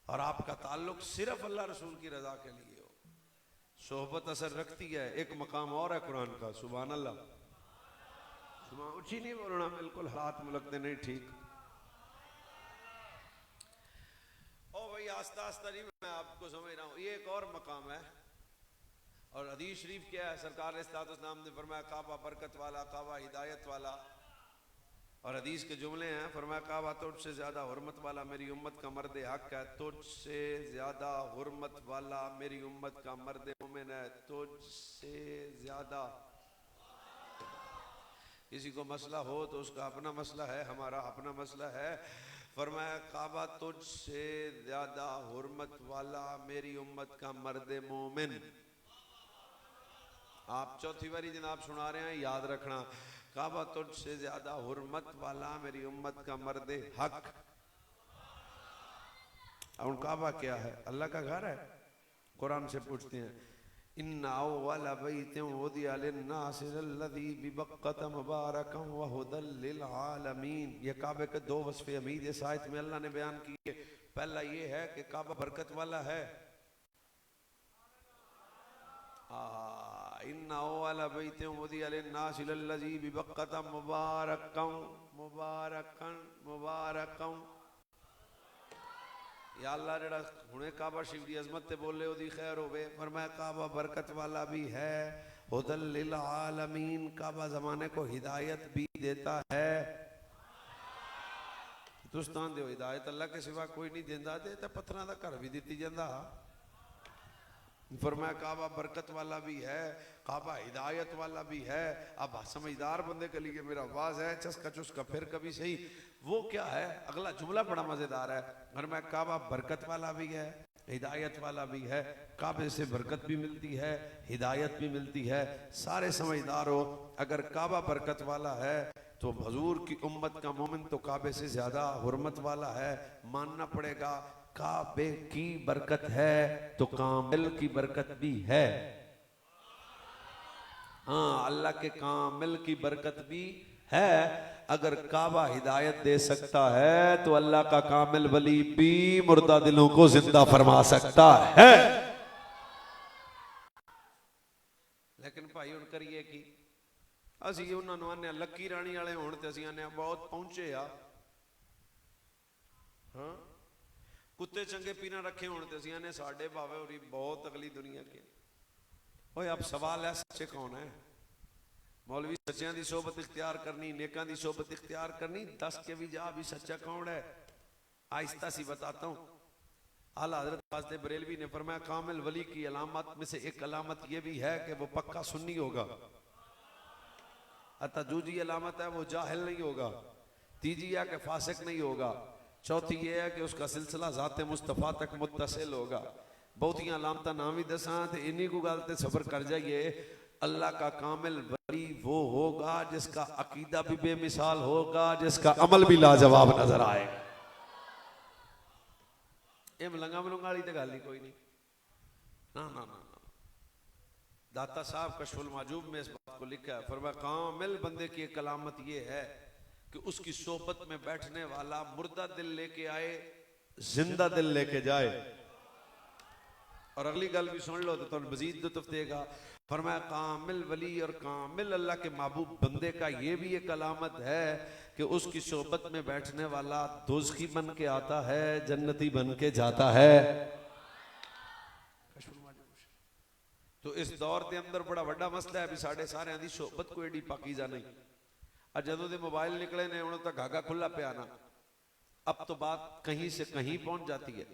और आपका ताल्लुक सिर्फ अल्लाह रसूल की रजा के लिए हो। सोहबत असर रखती है। एक मकाम और है कुरान का, सुभान अल्लाह, ऊंची नहीं बोलना, बिल्कुल हालात मुलकते नहीं ठीक। ओ भाई आस्ता आस्ता नहीं, मैं आपको समझ रहा हूँ। ये एक और मकाम है और हदीस शरीफ क्या है, सरकार इस्लाम ने फरमाया काबा बरकत वाला, काबा हिदायत वाला। और हदीस के जुमले हैं, फरमाया काबा तुझसे ज्यादा हुर्मत वाला मेरी उम्मत का मर्द हक है, तुझसे ज्यादा हुर्मत वाला मेरी उम्मत का मर्द मोमिन है, तुझसे ज्यादा। किसी को मसला हो तो उसका अपना मसला है, हमारा अपना मसला है। फरमाया काबा तुझसे ज्यादा हुर्मत वाला मेरी उम्मत का मर्द मोमिन। आप चौथी बारी जनाब सुना रहे हैं, याद रखना, काबा तुझसे ज्यादा हुर्मत वाला मेरी उम्मत का मर्द हक। अब काबा क्या है? अल्लाह का घर है। कुरान से पूछते हैं, इन्ना अव्वला बैतिन वुदिअ लिन्नासि लल्लज़ी बिबक्कत मुबारकन व हुदल लिल आलमीन। ये काबे के दो वस्फ़े हमीद इस आयत में अल्लाह ने बयान किए। पहला ये है कि काबा बरकत वाला है। इन्ना अव्वला बैतिन वुदिअ लिन्नासि लल्लज़ी बिबक्कत मुबारकन मुबारकन मुबारकन। या अल्लाह जेड़ा हुणे काबा शरीफ दी अजमत ते बोले ओदी खैर होवे। फरमाया काबा बरकत वाला भी है, हुदल लिल आलमीन, काबा जमाने को हिदायत भी देता है। हिंदुस्तान दे हिदायत अल्लाह के सिवा कोई नहीं देंदा, ते पत्थरां दा घर भी दित्ती जांदा। फरमाया काबा बरकत वाला भी है, काबा हिदायत वाला भी है। अब समझदार बंदे के लिए मेरा आवाज है, चस्का चुस्का फिर कभी सही। वो क्या है? अगला जुमला बड़ा मजेदार है। फरमाया काबा बरकत वाला भी है, हिदायत वाला भी है। काबे से बरकत भी मिलती है, हिदायत भी मिलती है। सारे समझदार हो, अगर काबा बरकत वाला है तो हजूर की उम्मत का मोमिन तो काबे से ज्यादा हुर्मत वाला है। मानना पड़ेगा काबे की बरकत है तो कामिल की बरकत भी है। हाँ, अल्लाह के कामिल की बरकत भी है। अगर काबा हिदायत दे सकता है तो अल्लाह का कामिल वली भी मुर्दा दिलों को जिंदा फरमा सकता है। लेकिन भाई हुण करिए की? असी उन्होंने आने लक्की राणी वाले होने ते असी आने बहुत पहुंचे आ। हाँ, कुत्ते चंगे पीना रखे होने ते असी आने साडे भावे होरी बहुत अगली दुनिया के। ओए अब सवाल है, सच्चे कौन है? मौलवी सच्चियां दी सोबत इख्तियार करनी, नेकां दी सोबत इख्तियार करनी, दस के भी जा भी सच्चा कौन है? आहिस्ता सी बताता हूँ। आला हजरत फाज़िल बरेलवी ने फरमाया कामिल वली की अलामत में से एक अलामत यह भी है कि वो पक्का सुन्नी होगा। अतः दूसरी अलामत है वो जाहिल नहीं होगा। तीजी है कि फासिक नहीं होगा, चौथी ये है कि उसका सिलसिला ज़ाते मुस्तफ़ा तक मुत्तसिल होगा। बहुतियां लामता नाम ही दसा तो इन्हीं को गल ते सबर कर जाइए। अल्लाह का कामिल वली वो होगा जिसका अकीदा भी बेमिसाल होगा, जिसका अमल भी लाजवाब नजर आएगा। ये मलंगा मलूंगा वाली तो गल ही कोई नहीं। ना ना ना ना, दाता साहब कशफुल माजूब में इस बात को लिखा है, फरमाया कामिल बंदे की एक अलामत ये है कि उसकी सोहबत में बैठने वाला मुर्दा दिल लेके आए, जिंदा दिल लेके जाए। और अगली गल भी सुन लो तो मजीद लुत्फ देगा। फरमाया कामिल वली और कामिल अल्लाह के महबूब बंदे का ये भी एक अलामत है कि उसकी सोहबत में बैठने वाला दोज़खी बन के आता है, जन्नती बन के जाता है। तो इस दौर के अंदर बड़ा वड्डा मसला है भी साढ़े सारे दी सोहबत को एडी पाकीज़ा नहीं। जदों दे मोबाइल निकले ने उन्होंने तो घागा खुला पिया ना, अब तो बात कहीं से कहीं पहुंच जाती है।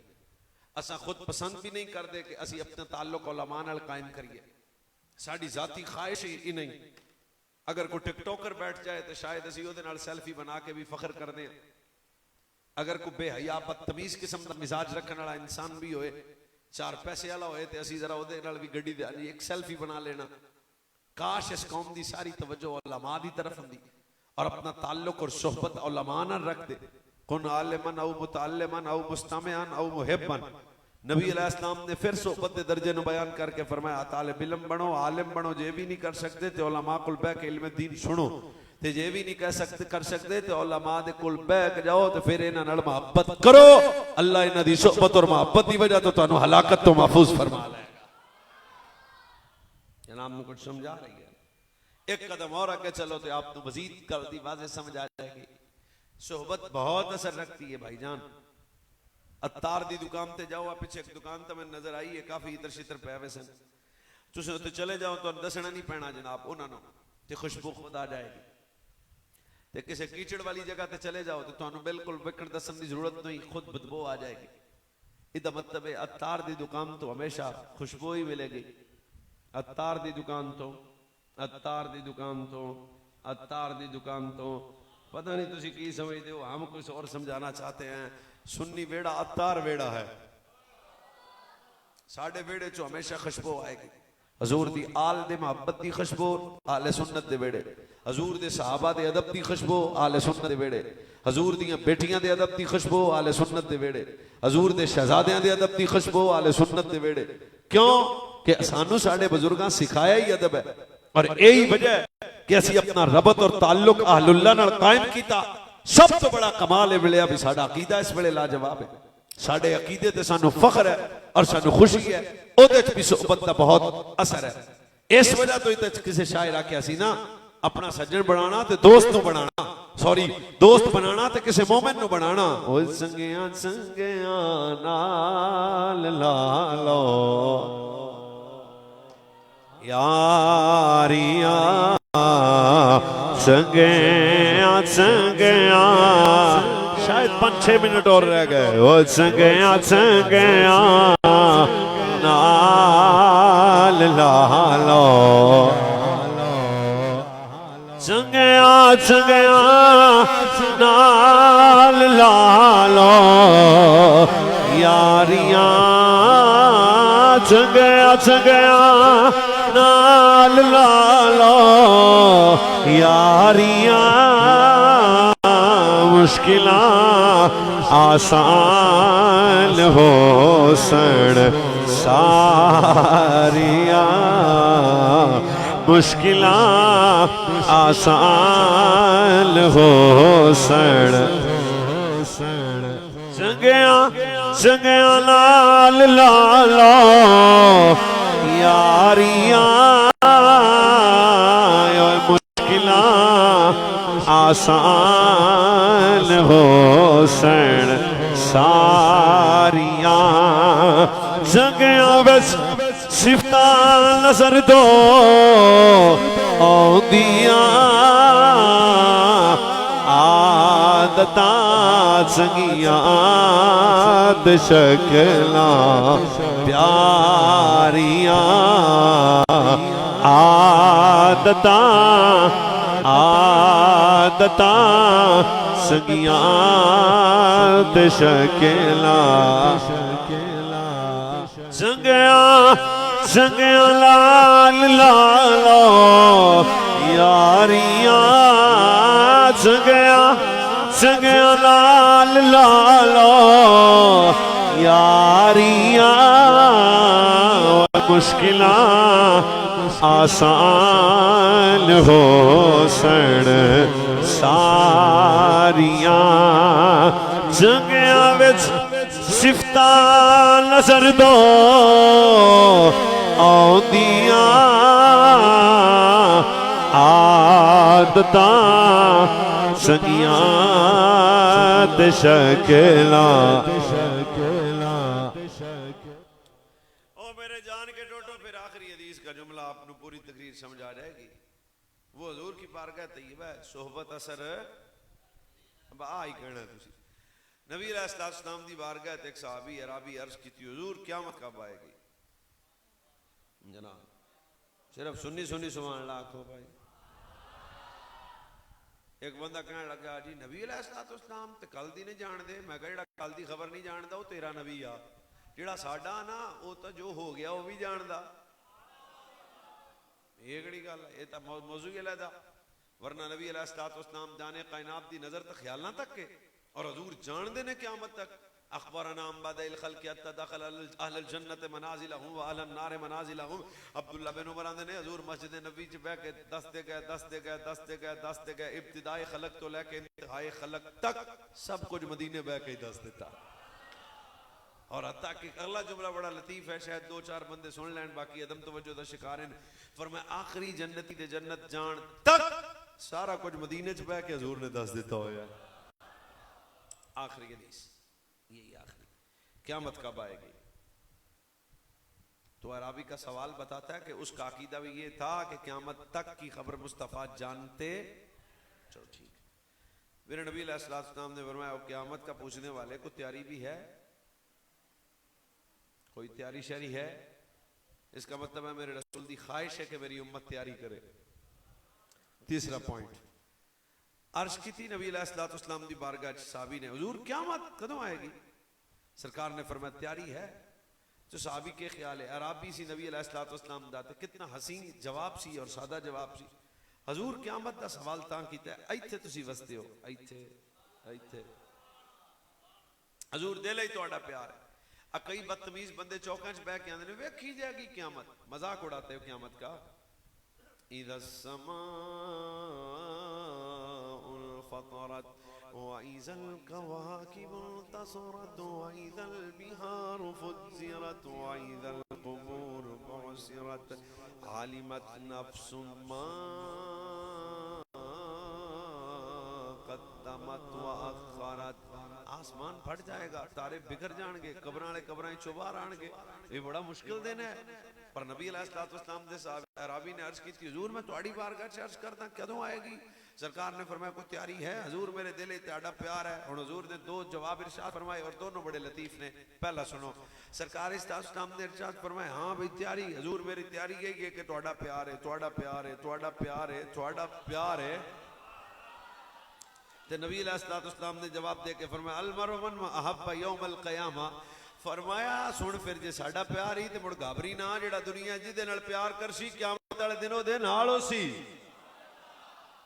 असा खुद पसंद भी नहीं करते कि असी अपना ताल्लुक उलमा नाल कायम करिए, साड़ी जाती ख्वाहिश ही नहीं। अगर कोई टिकटॉकर बैठ जाए तो शायद असी उहदे नाल सेल्फी बना के भी फख्र करते हैं। अगर कोई बेहया बदतमीज किस्म का मिजाज रखने वाला इंसान भी होए, चार पैसे वाला होए तो असी जरा उहदे नाल भी गड्डी दे एक सेल्फी बना लेना। काश इस कौम की सारी तवज्जो उलमा की तरफ होंदी और अपना ताल्लुक और सोहबत उलमा नाल रख दे। कुन आलिमन औ मुतअल्लिमन औ मुस्तमिअन औ मुहिब्बन। नबी अलैहिस्सलाम ने फिर सोहबत के दर्जे नु बयान करके फरमाया तालिब इल्म बनो, आलिम बनो। जे भी नहीं कर सकते तो उलमा कोल बैठ के इल्म दीन सुनो, ते जे भी नहीं कर सकते तो उलमा दे कोल बैठ जाओ तो फिर इन्हां नाल मोहब्बत करो। अल्लाह इन्हां दी सोहबत और मोहब्बत दी वजह तो तुहानू हलाकत तो महफूज फरमा लेगा। जनाब ने कुछ समझा रही है। एक कदम और आगे चलो तो आपको मजीद कर दी वाज़ेह समझ आ जाएगी। सोहबत बहुत असर रखती है भाईजान। अत्तार दी दुकान ते जाओ, पीछे एक दुकान तो मैंने नजर आई है, काफी इधर शितर पे हुए सन। तुसीं उत्ते चले जाओ तो दसना नहीं पैना जनाब उन्होंने, ते खुशबू खुद आ जाएगी। ते किसी कीचड़ वाली जगह ते चले जाओ तो तुहानू बिल्कुल विकण दसन की जरूरत नहीं, खुद बदबू आ जाएगी। इहदा मतलब है अत्तार दी दुकान तो हमेशा खुशबू ही मिलेगी। अत्तार दी दुकान तो, अत्तार दी दुकान तो, अत्तार दी दुकान तो, पता नहीं तुसी की समझते हो, हम कुछ और समझाना चाहते हैं। सुन्नी वेड़ा अत्तार वेड़ा है। साढ़े वेड़े चो हमेशा खुशबू आएगी। हजूर दी आल दे मोहब्बत दी खुशबू आले सुन्नत दे वेड़े, हजूर दे सहाबा दे अदब दी खुशबू आले सुन्नत दे वेड़े, हजूर दियां बेटियां दे अदब दी खुशबू आले सुन्नत दे वेड़े, हजूर दे शहजादियां दे अदब दी खुशबू आले सुन्नत दे वेड़े। क्यों कि सानू साढ़े बुजुर्गां सिखाया ही अदब है और यही वजह है कि असी अपना रबत और ताल्लुक अहलुल्लाह नाल कायम कीता। सब तो बड़ा कमाल है मिलिया भी साडा अकीदा इस वेले लाजवाब है। साडे अकीदे ते सानू फख्र है और सानू खुशी है, ओदे च भी सोहबत दा बहुत असर है। इस वजह तो इते किसी शायर आख्या सी ना, अपना सज्जन बनाना ते दोस्त नु बनाना, सॉरी दोस्त बनाना ते किसी मोमिन नु बनाना। ओ संगियां संगियां नाल ला लो यारियां संगियां संगियां, शायद 5-6 मिनट और रह गए। ओ संगियां संगियां नाल ला लो, संगियां संगियां नाल ला लो यारियां, संगियां संगियां नाल ला लो यारियां। मुश्किलां आसान हो सन सारियां, मुश्किलां आसान हो सन। संगियां संगियां नाल ला लो यारियां, मुश्किलां आसान हो सन सारियां। संगियां बस सिफतां नजर दो औंदियां, आदतां संगियां ते शक्लां प्यारियां, आदतां आदता संगियां ते शकेला संगिया संगिया लाल लालो यारियां संगिया संगिया लाल लालो यारियां मुश्किलां आसान हो सन सारियां जंगियां विच सिफता नजर दो आउंदियां आदतां संगियां ते शकेलां समझ आ जाएगी। वो हजूर की बारगाह तैयबा है, सोहबत असर अब आ ही कहना तुसी नबी अलैहिस्सलाम दी बारगाह ते एक सहाबी अराबी अर्ज की थी हुजूर क़यामत कब आएगी जनाब सिर्फ सुन्नी सुन्नी सुभान अल्लाह आखो भाई। एक बंदा कहने लगा जी नबी अलैहिस्सलाम ते कल दी नहीं जानदे। मैं कहा जेड़ा कल दी खबर नहीं जानदा वो तेरा नबी आ, जेड़ा साडा ना वो तो जो हो गया वो भी जानदा। ये कड़ी गल है, ये तो मौजू ही अलग। वरना नबी अलैहिस्सलाम जाने कायनात दी नजर तक ख्याल ना तक के और हजूर जानते ने क़यामत तक। अखबरना बदिल खल्क़ हत्ता दखल अहलुल जन्नत मनाज़िलहुम व अहलन नार मनाज़िलहुम। अब्दुल्लाह बिन उमर आंदे ने हजूर मस्जिद नबी च बैठ के दसते गए इब्तिदाई खलक तो लेके इंतहाई खलक तक सब कुछ मदीने बैठ के दस देता। और हत्ता कि अगला जुमला बड़ा लतीफ है, शायद दो चार बंदे सुन लैन, बाकी अदम तवज्जो दा शिकार हैं। फरमाया आखिरी जन्नती दे जन्नत जान तक सारा कुछ मदीने च बैठ के हजूर ने दस दिता होया। आखिरी हदीस यही आखिरी क़यामत कब आएगी। तो अराबी का सवाल बताता है कि उसका अकीदा भी ये था कि क़यामत तक की खबर मुस्तफ़ा जानते। चलो ठीक, मेरे नबी अलैहिस्सलाम ने फरमाया क़यामत का पूछने वाले को तैयारी भी है, कोई तैयारी शरी है। इसका मतलब है मेरे रसूल की ख्वाहिश है कि मेरी उम्मत तैयारी करे। तीसरा पॉइंट अर्श की थी नबी अलैहिस्सलाम की बारगाह साहबी ने हुजूर क़यामत कदों आएगी। सरकार ने फरमाया तैयारी है। जो साहबी के ख्याल है अराबी सी नबी अलैहिस्सलाम दाते कितना हसीन जवाब सी और सादा जवाब सी। हजूर क़यामत का सवाल तां कीता है इत्थे तुसी वसदे हो, इत्थे इत्थे हजूर दिल ही तुहाडा प्यार है। कई बदतमीज बंदे चौकों च बह के आंदे ने वेखी जाएगी क़यामत, मजाक उड़ाते हो क़यामत का। इज़ा समाउल फतरत व इज़ल कवाकिबु इंतसरत व इज़ल बिहारु फुज्जिरत व इज़ल क़ुबूरु बु'सिरत आलिमत नफ्सुम मा क़द्दमत व अख़रत। आसमान फट जाएगा, तारे बिखर जाएंगे, कब्रां वाले कब्रां चों बाहर आएंगे। ये बड़ा मुश्किल दिन है। पर नबी अलैहिस्सलाम दे साहब अराबी ने अर्ज की थी हुजूर मैं तुम्हारी बारगाह च अर्ज करदा कदों आएगी। सरकार ने फरमाया कोई तैयारी है हजूर मेरे दिल च तुहाडा प्यार है। हुण हजूर ने दो जवाब इरशाद फरमाए और दोनों बड़े लतीफ ने। पहला सुनो, सरकार अलैहिस्सलाम ने इरशाद फरमाया हाँ भाई तैयारी हजूर मेरी तैयारी यही है कि तुहाडा प्यार है, तुहाडा प्यार है, तुहाडा प्यार है, तुहाडा प्यार है। ते नबी अलैहिस्सलाम ने जवाब दे के फरमाया अल मरउ मन अहब्बा यौमल क़यामा। फरमाया सुन फिर जे साडा प्यार ही ते मुड़ घाबरी ना, जेड़ा दुनिया जिहदे नाल प्यार करसी क़यामत वाले दिन ओहदे नाल होसी।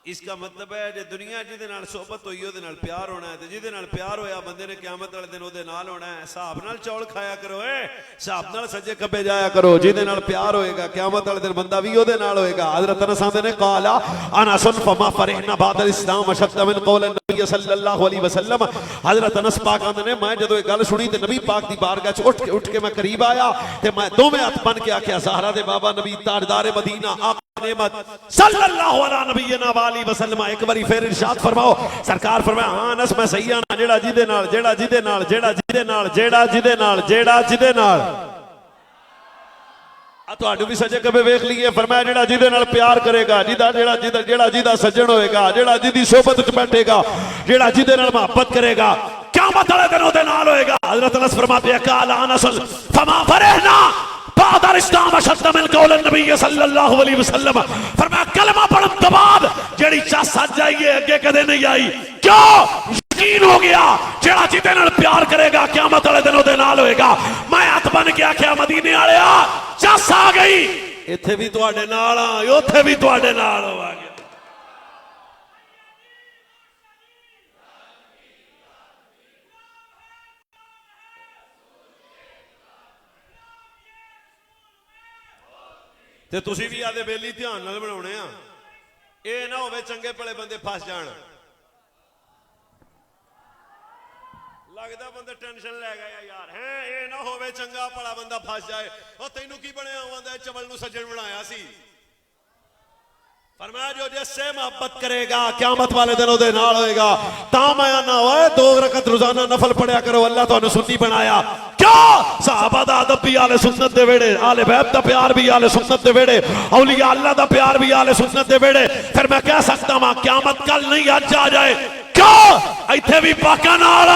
इसका मतलब है जे दुनिया जिहदे नाल सोहबत होई ओहदे नाल प्यार होना है, ते जिहदे नाल प्यार होया बंदे ने क़यामत वाले दिन ओहदे नाल होना है। हिसाब नाल चौल खाया करो, हिसाब नाल सज्जे खब्बे जाया करो। जिहदे नाल प्यार होएगा क़यामत वाले दिन बंदा भी ओहदे नाल होएगा। हज़रत अनस आंदे ने काला अनसन फमा फरहना बादल इस्लाम अशद मिन कौल नबी सल्लल्लाहु अलैहि वसल्लम। हज़रत अनस पाक आंदे ने मैं जदों ये गल सुनी ते नबी पाक दी बारगाह च उठ के मैं करीब आया ते मैं दोवें हाथ बन के आख्या ज़हरा दे बाबा नबी ताजदार मदीना आप नेमत सल्लल्लाहु अलैहि नबीना वाली वसल्लम। एक बारी फिर इरशाद फरमाओ। सरकार फरमाया हां अनस मैं सही आना जेड़ा जिदे नाल जेड़ा जिदे नाल जेड़ा जिदे नाल जेड़ा जिदे नाल जेड़ा जिदे नाल तुहाडू भी सजे कबे वेख लीए। फरमाया जेड़ा जिदे नाल प्यार करेगा, जिदा जेड़ा जिदा जेड़ा जिदा सज्जन होएगा, जेड़ा जिदी सोबत च बैठेगा, जेड़ा जिदे नाल मोहब्बत करेगा क़यामत वाले दिन ओदे नाल होएगा। हज़रत अनस फरमाते हैं काला अनस फमा फरहना बादर इस्लाम अशद्द मिन कौल नबी सल्लल्लाहु अलैहि वसल्लम, फरमाया कलमा पढ़न तो बाद जेड़ी चस अज जाइए अगे कदे नहीं आई। क्यों? यकीन हो गया जेड़ा जिदे नाल प्यार करेगा क़यामत वाले दिन ओदे नाल होएगा। मैं हथ बन के आख्या मदीने वालिया चस आ गई, इत्थे भी तुहाडे नाल आ, उत्थे भी तुहाडे नाल होवांगे। ते तुसी भी आदे बेली ध्यान नाल बनाउणे आ, ये ना होवे चंगे भले बंदे फस जाण। लगदा बंदे टेंशन लै गया यार है, ये ना होवे चंगा भला बंदा फस जाए। ओ तैनू की बनया आंदा चवल नू सज्जन बनाया सी। फरमाया जो जिससे मोहब्बत करेगा क़यामत वाले दिन ओदे नाल होएगा। तां मैं आना ओए 2 रकत रोजाना नफल पढ़िया करो, अल्लाह तुहानू सुन्नी बनाया। क्यों? सहाबा दा अदब भी आले सुन्नत दे वेड़े, आले बैत दा प्यार भी आले सुन्नत दे वेड़े, औलिया अल्लाह दा प्यार भी आले सुन्नत दे वेड़े। फिर मैं कह सकता हां क़यामत कल नहीं अज आ जाए। क्यों? इत्थे भी पाका नाल आ।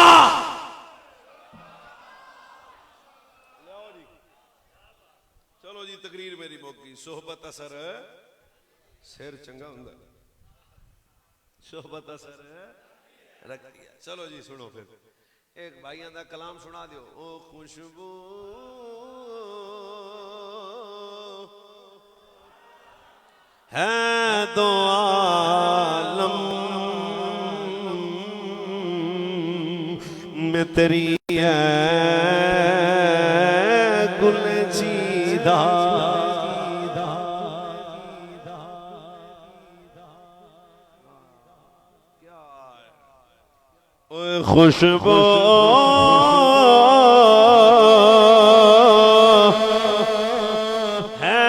चलो जी तकरीर मेरी मौकी। सोहबत असर सिर चंगा हुंदा, सोहबत असर रख दिया। चलो जी सुनो फिर एक भाइयों का कलाम सुना दियो। ओ खुशबू है दो आलम में तेरी है गुल चीदा। खुशबू है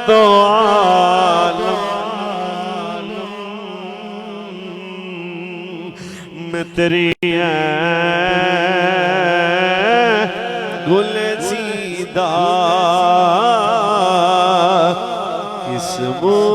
दो आलम में तेरी है गुल चीदा। किस्मों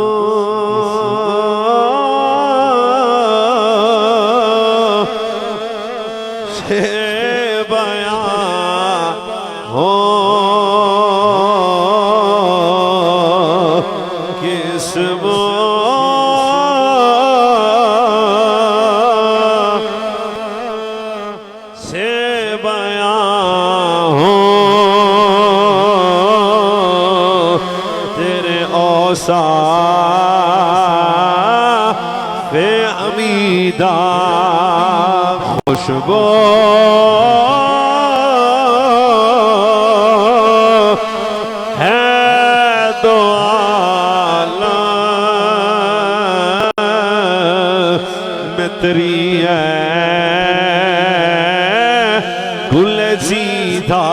फे अमीदा खुशबू है दो आलम में तेरी है गुल सीधा।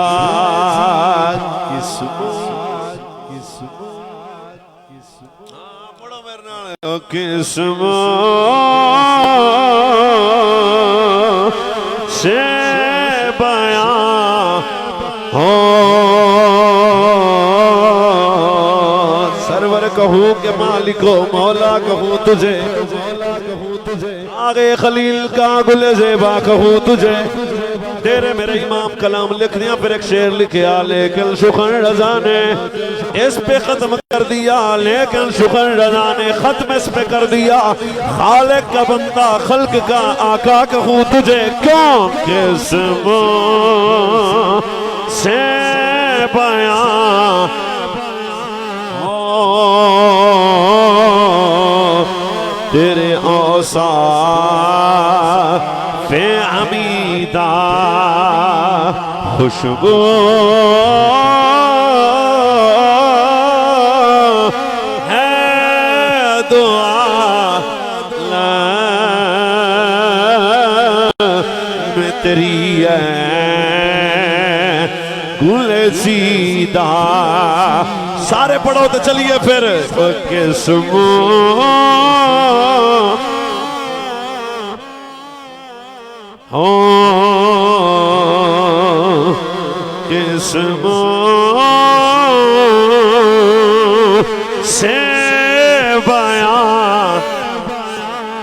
किस्मों से बयां हो सरवर कहूँ के मालिको मौला कहूँ तुझे, आगे खलील का गुल ज़ेबा कहूँ तुझे। तेरे मेरे इमाम कलाम लिख दिया फिर एक शेर लिखा, लेकिन शुक्र रज़ा ने इस पे खत्म कर दिया, लेकिन शुक्र रज़ा ने खत्म इस पे कर दिया। खालिक का बंदा खल्क का आका कहूँ तुझे। क्यों? किस्मों से बयां हो तेरे औसाफ़ अमीदा। खुशबू है दुआ में तेरी है गुल सीधा। सारे पढ़ो तो चलिए फिर। किस्मों हो किस्मों से बयां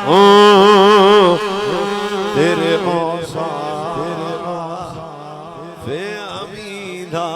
हो तेरे मौसा फे अमीदा।